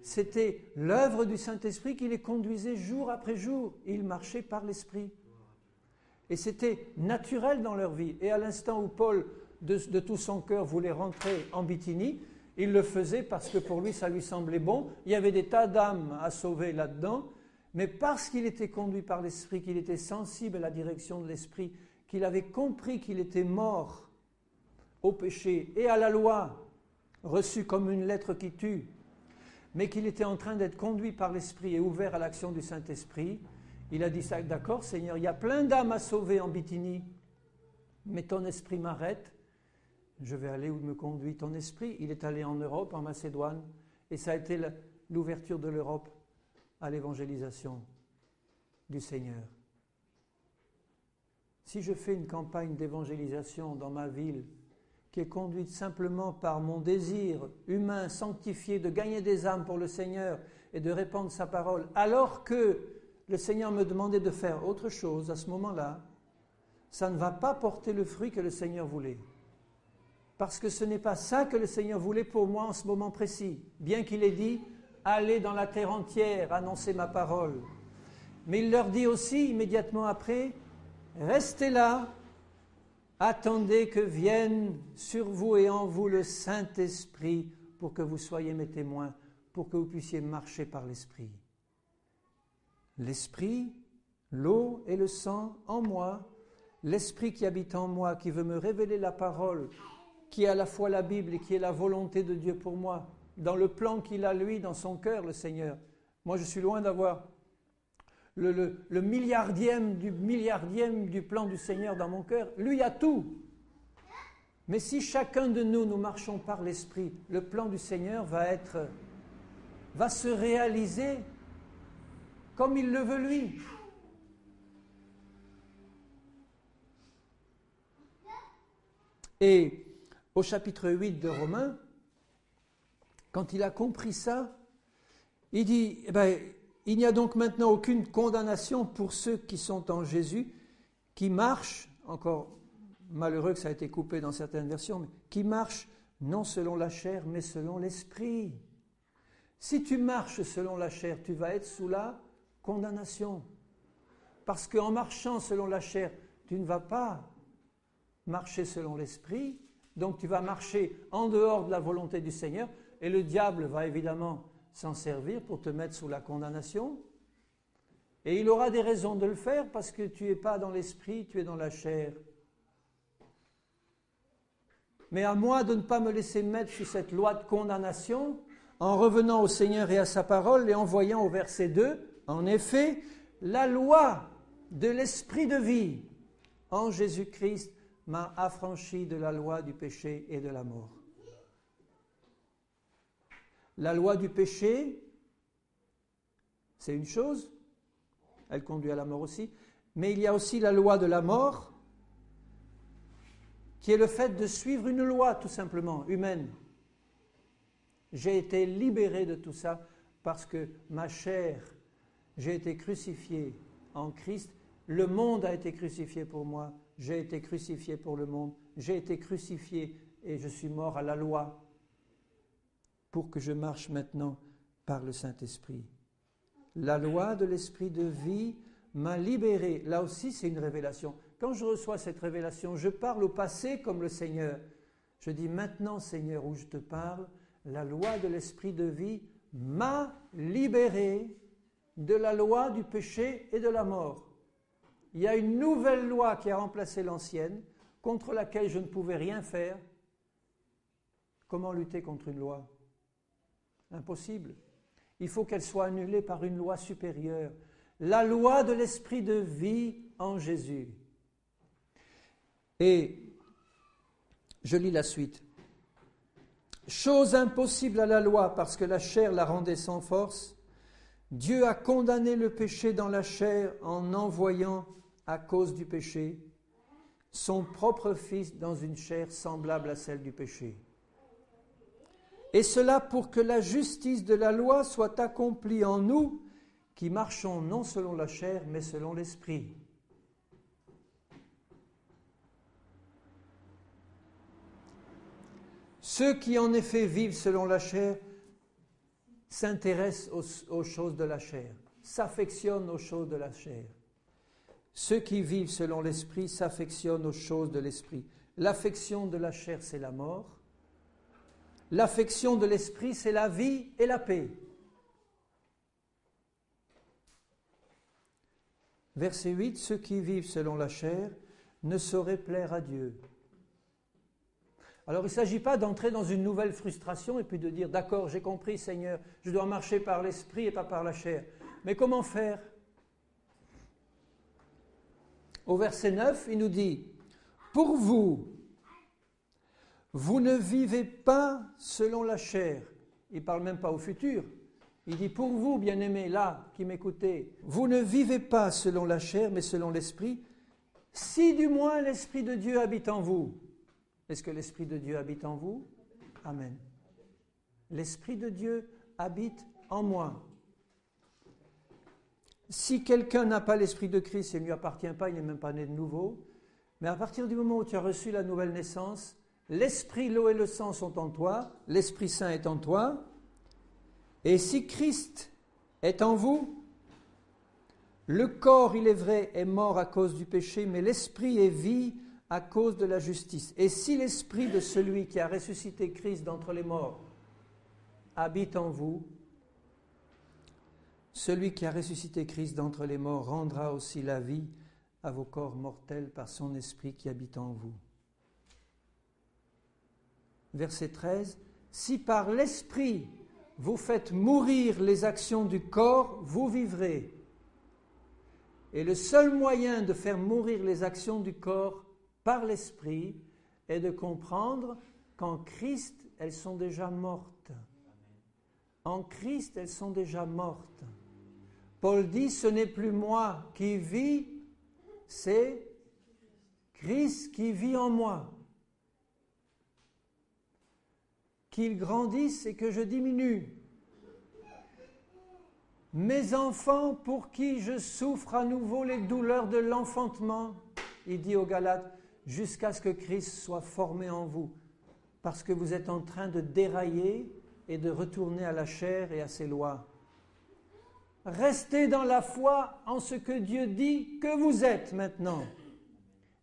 C'était l'œuvre du Saint-Esprit qui les conduisait jour après jour. Ils marchaient par l'Esprit. Et c'était naturel dans leur vie. Et à l'instant où Paul, de tout son cœur, voulait rentrer en Bithynie, il le faisait parce que pour lui, ça lui semblait bon. Il y avait des tas d'âmes à sauver là-dedans. Mais parce qu'il était conduit par l'Esprit, qu'il était sensible à la direction de l'Esprit, qu'il avait compris qu'il était mort au péché et à la loi, reçue comme une lettre qui tue, mais qu'il était en train d'être conduit par l'Esprit et ouvert à l'action du Saint-Esprit, il a dit ça, d'accord Seigneur, il y a plein d'âmes à sauver en Bithynie, mais ton Esprit m'arrête, je vais aller où me conduit ton Esprit. Il est allé en Europe, en Macédoine, et ça a été l'ouverture de l'Europe à l'évangélisation du Seigneur. Si je fais une campagne d'évangélisation dans ma ville qui est conduite simplement par mon désir humain sanctifié de gagner des âmes pour le Seigneur et de répandre sa parole, alors que le Seigneur me demandait de faire autre chose à ce moment-là, ça ne va pas porter le fruit que le Seigneur voulait. Parce que ce n'est pas ça que le Seigneur voulait pour moi en ce moment précis, bien qu'il ait dit « Allez dans la terre entière, annoncer ma parole ». Mais il leur dit aussi immédiatement après « Restez là, attendez que vienne sur vous et en vous le Saint-Esprit pour que vous soyez mes témoins, pour que vous puissiez marcher par l'Esprit. » L'Esprit, l'eau et le sang en moi, l'Esprit qui habite en moi, qui veut me révéler la parole, qui est à la fois la Bible et qui est la volonté de Dieu pour moi, dans le plan qu'il a lui, dans son cœur, le Seigneur. Moi, je suis loin d'avoir le milliardième du plan du Seigneur dans mon cœur. Lui a tout. Mais si chacun de nous, nous marchons par l'Esprit, le plan du Seigneur va se réaliser comme il le veut lui. Et au chapitre 8 de Romains, quand il a compris ça, il dit, il n'y a donc maintenant aucune condamnation pour ceux qui sont en Jésus, qui marchent, encore malheureux que ça a été coupé dans certaines versions, mais qui marchent non selon la chair, mais selon l'Esprit. Si tu marches selon la chair, tu vas être sous la condamnation. Parce qu'en marchant selon la chair, tu ne vas pas marcher selon l'Esprit, donc tu vas marcher en dehors de la volonté du Seigneur, et le diable va évidemment s'en servir pour te mettre sous la condamnation. Et il aura des raisons de le faire parce que tu n'es pas dans l'Esprit, tu es dans la chair. Mais à moi de ne pas me laisser mettre sous cette loi de condamnation, en revenant au Seigneur et à sa parole et en voyant au verset 2, en effet, la loi de l'Esprit de vie en Jésus-Christ m'a affranchi de la loi du péché et de la mort. La loi du péché, c'est une chose, elle conduit à la mort aussi, mais il y a aussi la loi de la mort, qui est le fait de suivre une loi, tout simplement, humaine. J'ai été libéré de tout ça parce que ma chair, j'ai été crucifié en Christ, le monde a été crucifié pour moi, j'ai été crucifié pour le monde, j'ai été crucifié et je suis mort à la loi pour que je marche maintenant par le Saint-Esprit. La loi de l'Esprit de vie m'a libéré. Là aussi, c'est une révélation. Quand je reçois cette révélation, je parle au passé comme le Seigneur. Je dis maintenant, Seigneur, où je te parle, la loi de l'Esprit de vie m'a libéré de la loi du péché et de la mort. Il y a une nouvelle loi qui a remplacé l'ancienne, contre laquelle je ne pouvais rien faire. Comment lutter contre une loi ? Impossible. Il faut qu'elle soit annulée par une loi supérieure. La loi de l'Esprit de vie en Jésus. Et je lis la suite. Chose impossible à la loi parce que la chair la rendait sans force, Dieu a condamné le péché dans la chair en envoyant, à cause du péché, son propre Fils dans une chair semblable à celle du péché. Et cela pour que la justice de la loi soit accomplie en nous, qui marchons non selon la chair, mais selon l'Esprit. Ceux qui en effet vivent selon la chair s'intéressent aux choses de la chair, s'affectionnent aux choses de la chair. Ceux qui vivent selon l'Esprit s'affectionnent aux choses de l'Esprit. L'affection de la chair, c'est la mort. L'affection de l'Esprit, c'est la vie et la paix. Verset 8, ceux qui vivent selon la chair ne sauraient plaire à Dieu. Alors il ne s'agit pas d'entrer dans une nouvelle frustration et puis de dire « D'accord, j'ai compris Seigneur, je dois marcher par l'Esprit et pas par la chair. » Mais comment faire ? Au verset 9, il nous dit « Pour vous, vous ne vivez pas selon la chair. » Il ne parle même pas au futur. Il dit « Pour vous, bien-aimés, là, qui m'écoutez, vous ne vivez pas selon la chair, mais selon l'Esprit, si du moins l'Esprit de Dieu habite en vous. » Est-ce que l'Esprit de Dieu habite en vous ? Amen. L'Esprit de Dieu habite en moi. Si quelqu'un n'a pas l'Esprit de Christ, il ne lui appartient pas, il n'est même pas né de nouveau. Mais à partir du moment où tu as reçu la nouvelle naissance, l'Esprit, l'eau et le sang sont en toi, l'Esprit Saint est en toi. Et si Christ est en vous, le corps, il est vrai, est mort à cause du péché, mais l'Esprit est vie à cause de la justice. Et si l'Esprit de celui qui a ressuscité Christ d'entre les morts habite en vous, celui qui a ressuscité Christ d'entre les morts rendra aussi la vie à vos corps mortels par son Esprit qui habite en vous. Verset 13. Si par l'Esprit vous faites mourir les actions du corps, vous vivrez. Et le seul moyen de faire mourir les actions du corps par l'Esprit est de comprendre qu'en Christ, elles sont déjà mortes. En Christ, elles sont déjà mortes. Paul dit, ce n'est plus moi qui vis, c'est Christ qui vit en moi. Qu'il grandisse et que je diminue. Mes enfants pour qui je souffre à nouveau les douleurs de l'enfantement, il dit aux Galates, jusqu'à ce que Christ soit formé en vous, parce que vous êtes en train de dérailler et de retourner à la chair et à ses lois. Restez dans la foi en ce que Dieu dit que vous êtes maintenant.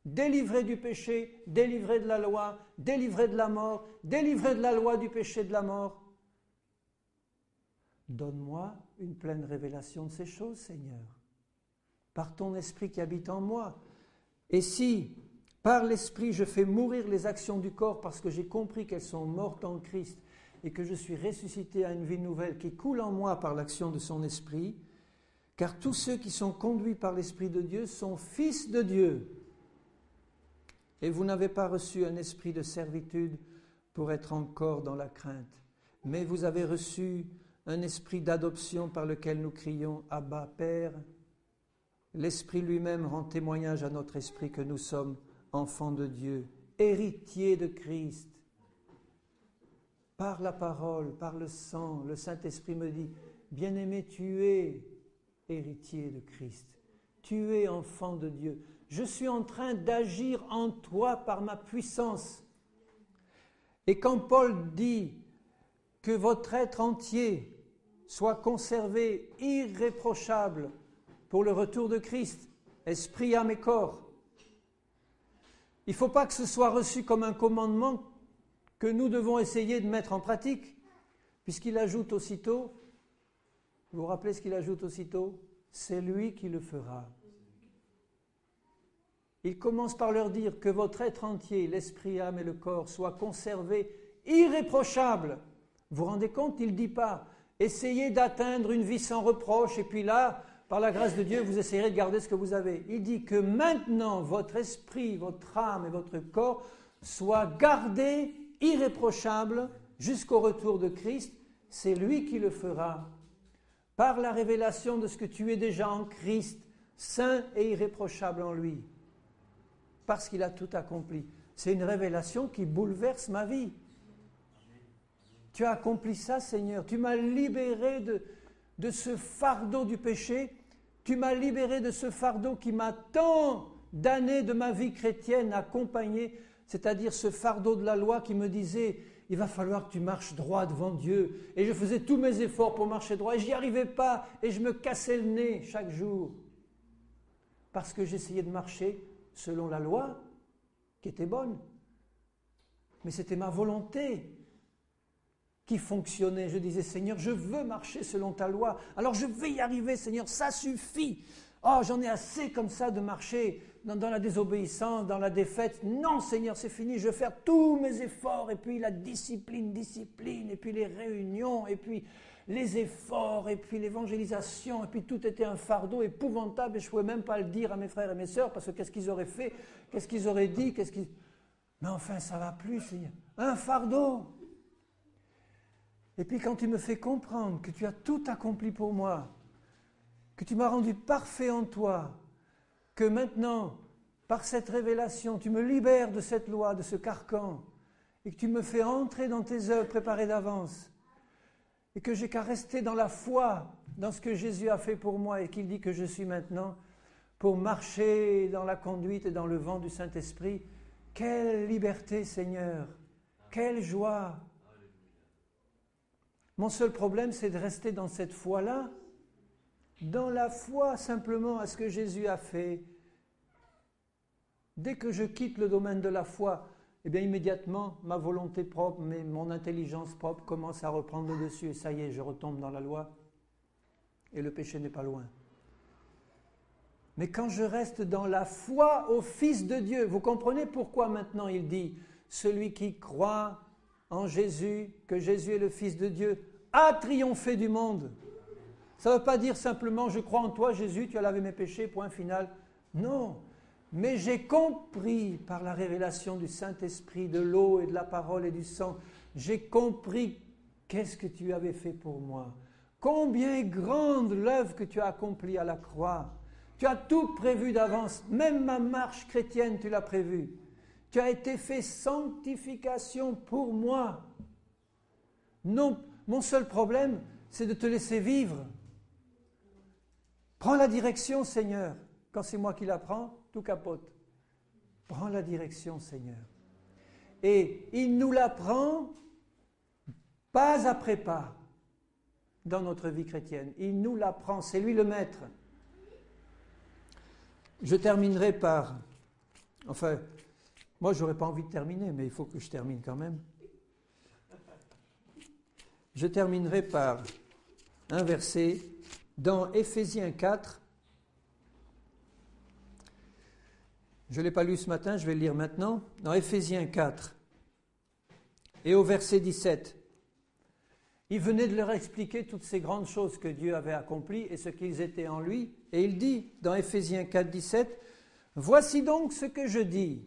Délivrés du péché, délivrés de la loi, délivrés de la mort, délivrés de la loi du péché et de la mort. Donne-moi une pleine révélation de ces choses, Seigneur, par ton esprit qui habite en moi. Et si, par l'esprit, je fais mourir les actions du corps parce que j'ai compris qu'elles sont mortes en Christ et que je suis ressuscité à une vie nouvelle qui coule en moi par l'action de son esprit, car tous ceux qui sont conduits par l'Esprit de Dieu sont fils de Dieu. Et vous n'avez pas reçu un esprit de servitude pour être encore dans la crainte, mais vous avez reçu un esprit d'adoption par lequel nous crions « Abba, Père ». L'Esprit lui-même rend témoignage à notre esprit que nous sommes enfants de Dieu, héritiers de Christ. Par la parole, par le sang, le Saint-Esprit me dit « Bien-aimé, tu es héritier de Christ, tu es enfant de Dieu. Je suis en train d'agir en toi par ma puissance. » Et quand Paul dit que votre être entier soit conservé irréprochable pour le retour de Christ, esprit, âme et corps, il ne faut pas que ce soit reçu comme un commandement que nous devons essayer de mettre en pratique, puisqu'il ajoute aussitôt, vous vous rappelez ce qu'il ajoute aussitôt ? C'est lui qui le fera. Il commence par leur dire que votre être entier, l'esprit, l'âme et le corps, soient conservés irréprochables. Vous vous rendez compte, il ne dit pas « essayez d'atteindre une vie sans reproche et puis là, par la grâce de Dieu, vous essayerez de garder ce que vous avez. » Il dit que maintenant, votre esprit, votre âme et votre corps soient gardés irréprochables jusqu'au retour de Christ. C'est lui qui le fera. Par la révélation de ce que tu es déjà en Christ, saint et irréprochable en lui. parce qu'il a tout accompli. C'est une révélation qui bouleverse ma vie. Tu as accompli ça, Seigneur. Tu m'as libéré de ce fardeau du péché. Tu m'as libéré de ce fardeau qui m'a tant d'années de ma vie chrétienne accompagné, c'est-à-dire ce fardeau de la loi qui me disait « il va falloir que tu marches droit devant Dieu ». Et je faisais tous mes efforts pour marcher droit et je n'y arrivais pas et je me cassais le nez chaque jour parce que j'essayais de marcher selon la loi qui était bonne. Mais c'était ma volonté qui fonctionnait. Je disais, Seigneur, je veux marcher selon ta loi. Alors je vais y arriver, Seigneur, ça suffit. Oh, j'en ai assez comme ça de marcher dans la désobéissance, dans la défaite. Non, Seigneur, c'est fini, je vais faire tous mes efforts. Et puis la discipline, et puis les réunions, et puis les efforts, et puis l'évangélisation. Et puis tout était un fardeau épouvantable et je ne pouvais même pas le dire à mes frères et mes sœurs parce que qu'est-ce qu'ils auraient fait, qu'est-ce qu'ils auraient dit, Mais enfin, ça ne va plus, Seigneur. Un fardeau. Et puis quand tu me fais comprendre que tu as tout accompli pour moi, que tu m'as rendu parfait en toi, que maintenant, par cette révélation, tu me libères de cette loi, de ce carcan, et que tu me fais entrer dans tes œuvres préparées d'avance, et que j'ai qu'à rester dans la foi, dans ce que Jésus a fait pour moi et qu'il dit que je suis maintenant, pour marcher dans la conduite et dans le vent du Saint-Esprit. Quelle liberté, Seigneur! Quelle joie! Mon seul problème, c'est de rester dans cette foi-là, dans la foi simplement à ce que Jésus a fait. Dès que je quitte le domaine de la foi, eh bien immédiatement, ma volonté propre, mon intelligence propre commence à reprendre le dessus. Et ça y est, je retombe dans la loi. Et le péché n'est pas loin. Mais quand je reste dans la foi au Fils de Dieu, vous comprenez pourquoi maintenant il dit « Celui qui croit en Jésus, que Jésus est le Fils de Dieu, a triomphé du monde ». Ça ne veut pas dire simplement « Je crois en toi, Jésus, tu as lavé mes péchés, point final ». Non, mais j'ai compris par la révélation du Saint-Esprit, de l'eau et de la parole et du sang, j'ai compris qu'est-ce que tu avais fait pour moi. Combien est grande l'œuvre que tu as accomplie à la croix. Tu as tout prévu d'avance, même ma marche chrétienne, tu l'as prévue. Tu as été fait sanctification pour moi. Non, mon seul problème, c'est de te laisser vivre. Prends la direction, Seigneur. Quand c'est moi qui la prends, tout capote. Prends la direction, Seigneur. Et il nous la prend pas après pas dans notre vie chrétienne. Il nous la prend, c'est lui le maître. Je terminerai par... Enfin, moi, je n'aurais pas envie de terminer, mais il faut que je termine quand même. Je terminerai par un verset dans Éphésiens 4. Je ne l'ai pas lu ce matin, je vais le lire maintenant. Dans Éphésiens 4 et au verset 17. Il venait de leur expliquer toutes ces grandes choses que Dieu avait accomplies et ce qu'ils étaient en lui. Et il dit dans Éphésiens 4, 17, « Voici donc ce que je dis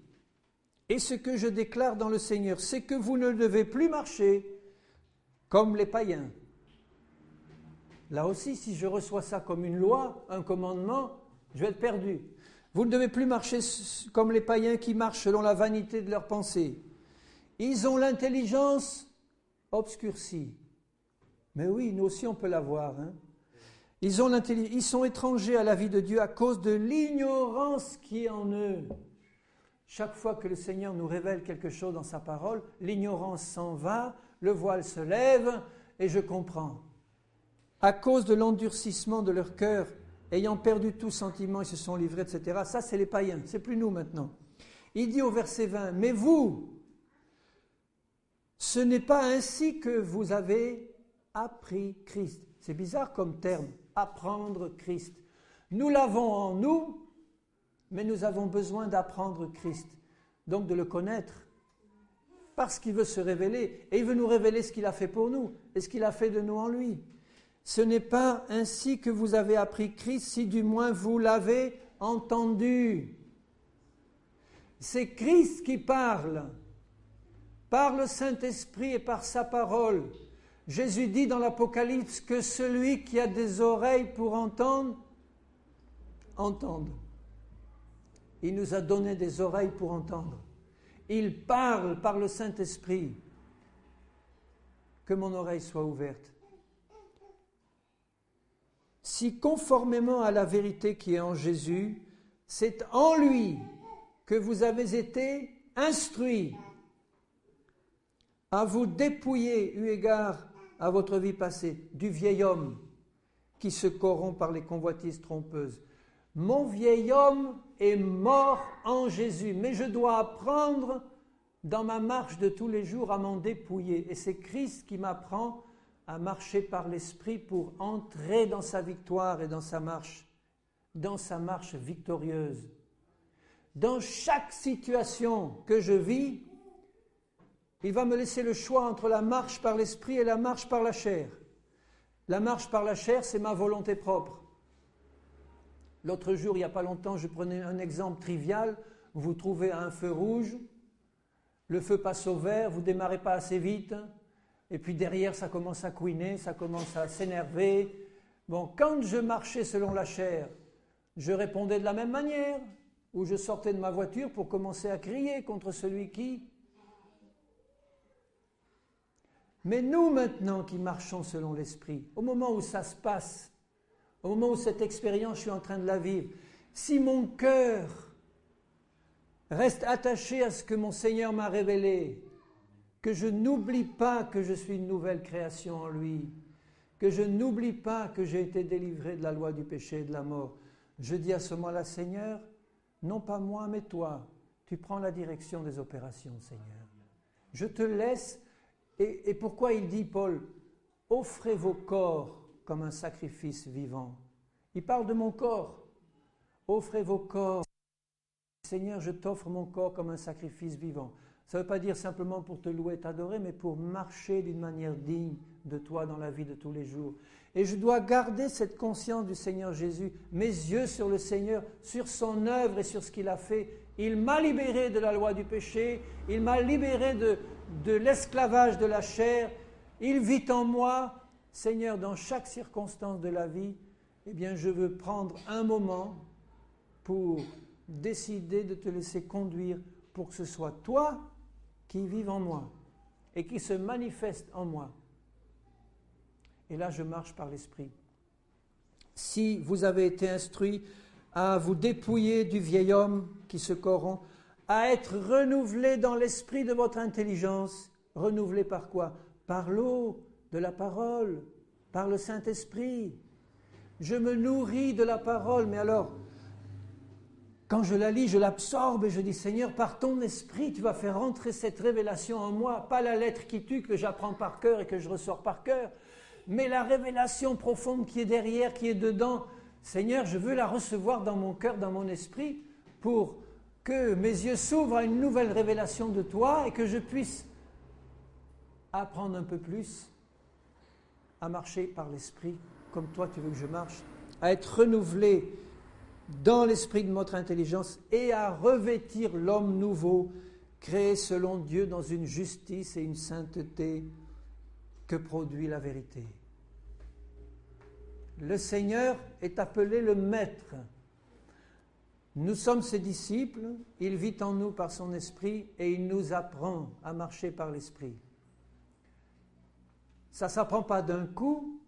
et ce que je déclare dans le Seigneur, c'est que vous ne devez plus marcher comme les païens. » Là aussi, si je reçois ça comme une loi, un commandement, je vais être perdu. Vous ne devez plus marcher comme les païens qui marchent selon la vanité de leurs pensées. Ils ont l'intelligence obscurcie. Mais oui, nous aussi on peut l'avoir. Hein. Ils sont étrangers à la vie de Dieu à cause de l'ignorance qui est en eux. Chaque fois que le Seigneur nous révèle quelque chose dans sa parole, l'ignorance s'en va, le voile se lève et je comprends. À cause de l'endurcissement de leur cœur, ayant perdu tout sentiment, ils se sont livrés, etc. Ça, c'est les païens, c'est plus nous maintenant. Il dit au verset 20, « Mais vous, ce n'est pas ainsi que vous avez appris Christ. » C'est bizarre comme terme, apprendre Christ. Nous l'avons en nous, mais nous avons besoin d'apprendre Christ, donc de le connaître, parce qu'il veut se révéler, et il veut nous révéler ce qu'il a fait pour nous, et ce qu'il a fait de nous en lui. Ce n'est pas ainsi que vous avez appris Christ, si du moins vous l'avez entendu. C'est Christ qui parle, par le Saint-Esprit et par sa parole. Jésus dit dans l'Apocalypse que celui qui a des oreilles pour entendre, entende. Il nous a donné des oreilles pour entendre. Il parle par le Saint-Esprit. Que mon oreille soit ouverte. Si conformément à la vérité qui est en Jésus, c'est en lui que vous avez été instruits à vous dépouiller, eu égard à votre vie passée, du vieil homme qui se corrompt par les convoitises trompeuses. Mon vieil homme est mort en Jésus, mais je dois apprendre dans ma marche de tous les jours à m'en dépouiller. Et c'est Christ qui m'apprend à marcher par l'Esprit pour entrer dans sa victoire et dans sa marche victorieuse. Dans chaque situation que je vis, il va me laisser le choix entre la marche par l'Esprit et la marche par la chair. La marche par la chair, c'est ma volonté propre. L'autre jour, il n'y a pas longtemps, je prenais un exemple trivial. Vous vous trouvez à un feu rouge, le feu passe au vert, vous ne démarrez pas assez vite, et puis derrière, ça commence à couiner, ça commence à s'énerver. Bon, quand je marchais selon la chair, je répondais de la même manière, ou je sortais de ma voiture pour commencer à crier contre celui qui... Mais nous maintenant qui marchons selon l'Esprit, au moment où ça se passe, au moment où cette expérience, je suis en train de la vivre, si mon cœur reste attaché à ce que mon Seigneur m'a révélé, que je n'oublie pas que je suis une nouvelle création en lui, que je n'oublie pas que j'ai été délivré de la loi du péché et de la mort, je dis à ce moment-là, Seigneur, non pas moi, mais toi, tu prends la direction des opérations, Seigneur. Je te laisse. Et pourquoi il dit, Paul, offrez vos corps comme un sacrifice vivant. Il parle de mon corps. Offrez vos corps. Seigneur, je t'offre mon corps comme un sacrifice vivant. Ça ne veut pas dire simplement pour te louer, t'adorer, mais pour marcher d'une manière digne de toi dans la vie de tous les jours. Et je dois garder cette conscience du Seigneur Jésus, mes yeux sur le Seigneur, sur son œuvre et sur ce qu'il a fait. Il m'a libéré de la loi du péché, il m'a libéré de l'esclavage de la chair, il vit en moi. Seigneur, dans chaque circonstance de la vie, eh bien, je veux prendre un moment pour décider de te laisser conduire pour que ce soit toi qui vive en moi et qui se manifeste en moi. Et là, je marche par l'Esprit. Si vous avez été instruits à vous dépouiller du vieil homme qui se corrompt, à être renouvelé dans l'esprit de votre intelligence, renouvelé par quoi? Par l'eau de la parole, par le Saint-Esprit. Je me nourris de la parole, mais alors, quand je la lis, je l'absorbe et je dis, Seigneur, par ton esprit, tu vas faire entrer cette révélation en moi, pas la lettre qui tue que j'apprends par cœur et que je ressors par cœur, mais la révélation profonde qui est derrière, qui est dedans. Seigneur, je veux la recevoir dans mon cœur, dans mon esprit, pour que mes yeux s'ouvrent à une nouvelle révélation de toi et que je puisse apprendre un peu plus à marcher par l'esprit, comme toi tu veux que je marche, à être renouvelé dans l'esprit de notre intelligence et à revêtir l'homme nouveau, créé selon Dieu dans une justice et une sainteté que produit la vérité. Le Seigneur est appelé le Maître. Nous sommes ses disciples, il vit en nous par son esprit et il nous apprend à marcher par l'esprit. Ça ne s'apprend pas d'un coup,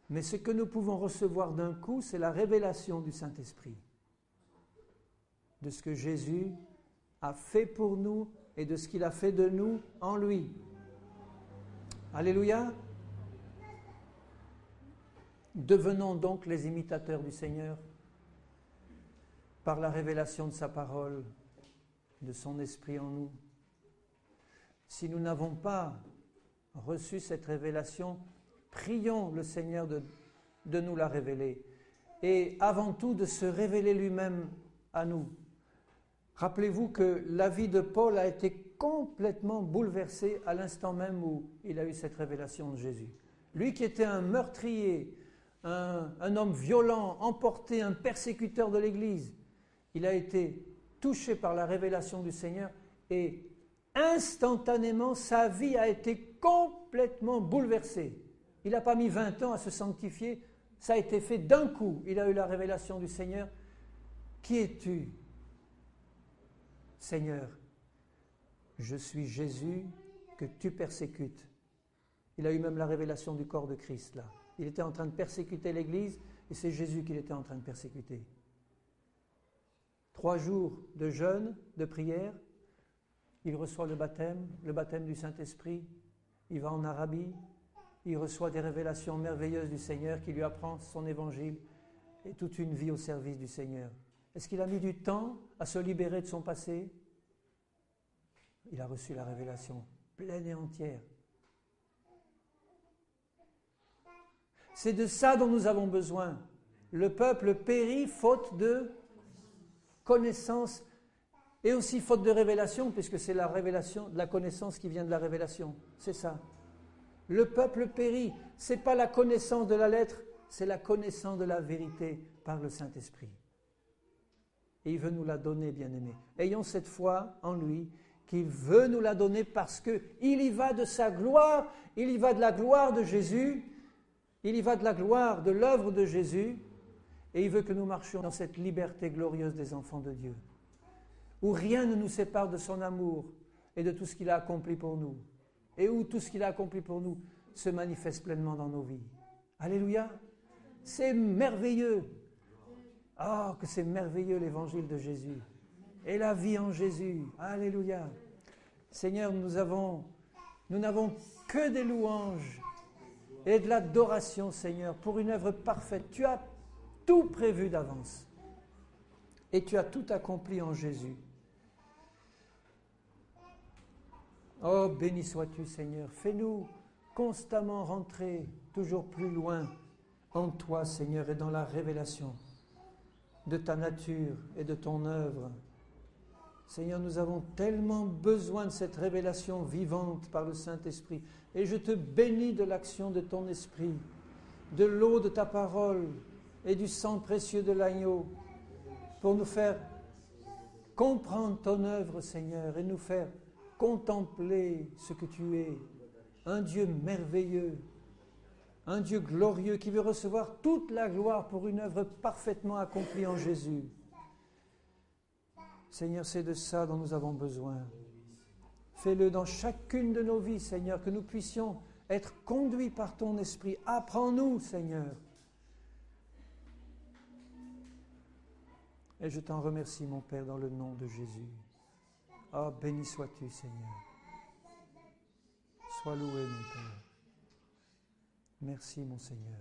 mais ce que nous pouvons recevoir d'un coup, c'est la révélation du Saint-Esprit, de ce que Jésus a fait pour nous et de ce qu'il a fait de nous en lui. Alléluia. Devenons donc les imitateurs du Seigneur par la révélation de sa parole, de son esprit en nous. Si nous n'avons pas reçu cette révélation, prions le Seigneur de nous la révéler et avant tout de se révéler lui-même à nous. Rappelez-vous que la vie de Paul a été complètement bouleversée à l'instant même où il a eu cette révélation de Jésus. Lui qui était un meurtrier, un homme violent, emporté, un persécuteur de l'Église, il a été touché par la révélation du Seigneur et instantanément sa vie a été complètement bouleversée. Il n'a pas mis 20 ans à se sanctifier, ça a été fait d'un coup. Il a eu la révélation du Seigneur. Qui es-tu Seigneur, je suis Jésus que tu persécutes. Il a eu même la révélation du corps de Christ là. Il était en train de persécuter l'Église et c'est Jésus qu'il était en train de persécuter. 3 jours de jeûne, de prière, il reçoit le baptême du Saint-Esprit, il va en Arabie, il reçoit des révélations merveilleuses du Seigneur qui lui apprend son évangile et toute une vie au service du Seigneur. Est-ce qu'il a mis du temps à se libérer de son passé? Il a reçu la révélation pleine et entière. C'est de ça dont nous avons besoin. Le peuple périt faute de connaissance et aussi faute de révélation, puisque c'est la révélation, la connaissance qui vient de la révélation. C'est ça. Le peuple périt. Ce n'est pas la connaissance de la lettre, c'est la connaissance de la vérité par le Saint-Esprit. Et il veut nous la donner, bien-aimés. Ayons cette foi en lui, qu'il veut nous la donner parce qu'il y va de sa gloire, il y va de la gloire de Jésus, il y va de la gloire de l'œuvre de Jésus, et il veut que nous marchions dans cette liberté glorieuse des enfants de Dieu, où rien ne nous sépare de son amour et de tout ce qu'il a accompli pour nous, et où tout ce qu'il a accompli pour nous se manifeste pleinement dans nos vies. Alléluia! C'est merveilleux! Oh, que c'est merveilleux l'évangile de Jésus et la vie en Jésus. Alléluia! Seigneur, nous n'avons que des louanges et de l'adoration, Seigneur, pour une œuvre parfaite. Tu as tout prévu d'avance et tu as tout accompli en Jésus. Oh, béni sois-tu, Seigneur. Fais-nous constamment rentrer toujours plus loin en toi, Seigneur, et dans la révélation de ta nature et de ton œuvre. Seigneur, nous avons tellement besoin de cette révélation vivante par le Saint-Esprit. Et je te bénis de l'action de ton Esprit, de l'eau de ta parole et du sang précieux de l'agneau, pour nous faire comprendre ton œuvre, Seigneur, et nous faire contempler ce que tu es, un Dieu merveilleux, un Dieu glorieux qui veut recevoir toute la gloire pour une œuvre parfaitement accomplie en Jésus. Seigneur, c'est de ça dont nous avons besoin. Fais-le dans chacune de nos vies, Seigneur, que nous puissions être conduits par ton Esprit. Apprends-nous, Seigneur. Et je t'en remercie, mon Père, dans le nom de Jésus. Ah, béni sois-tu, Seigneur. Sois loué, mon Père. Merci, mon Seigneur.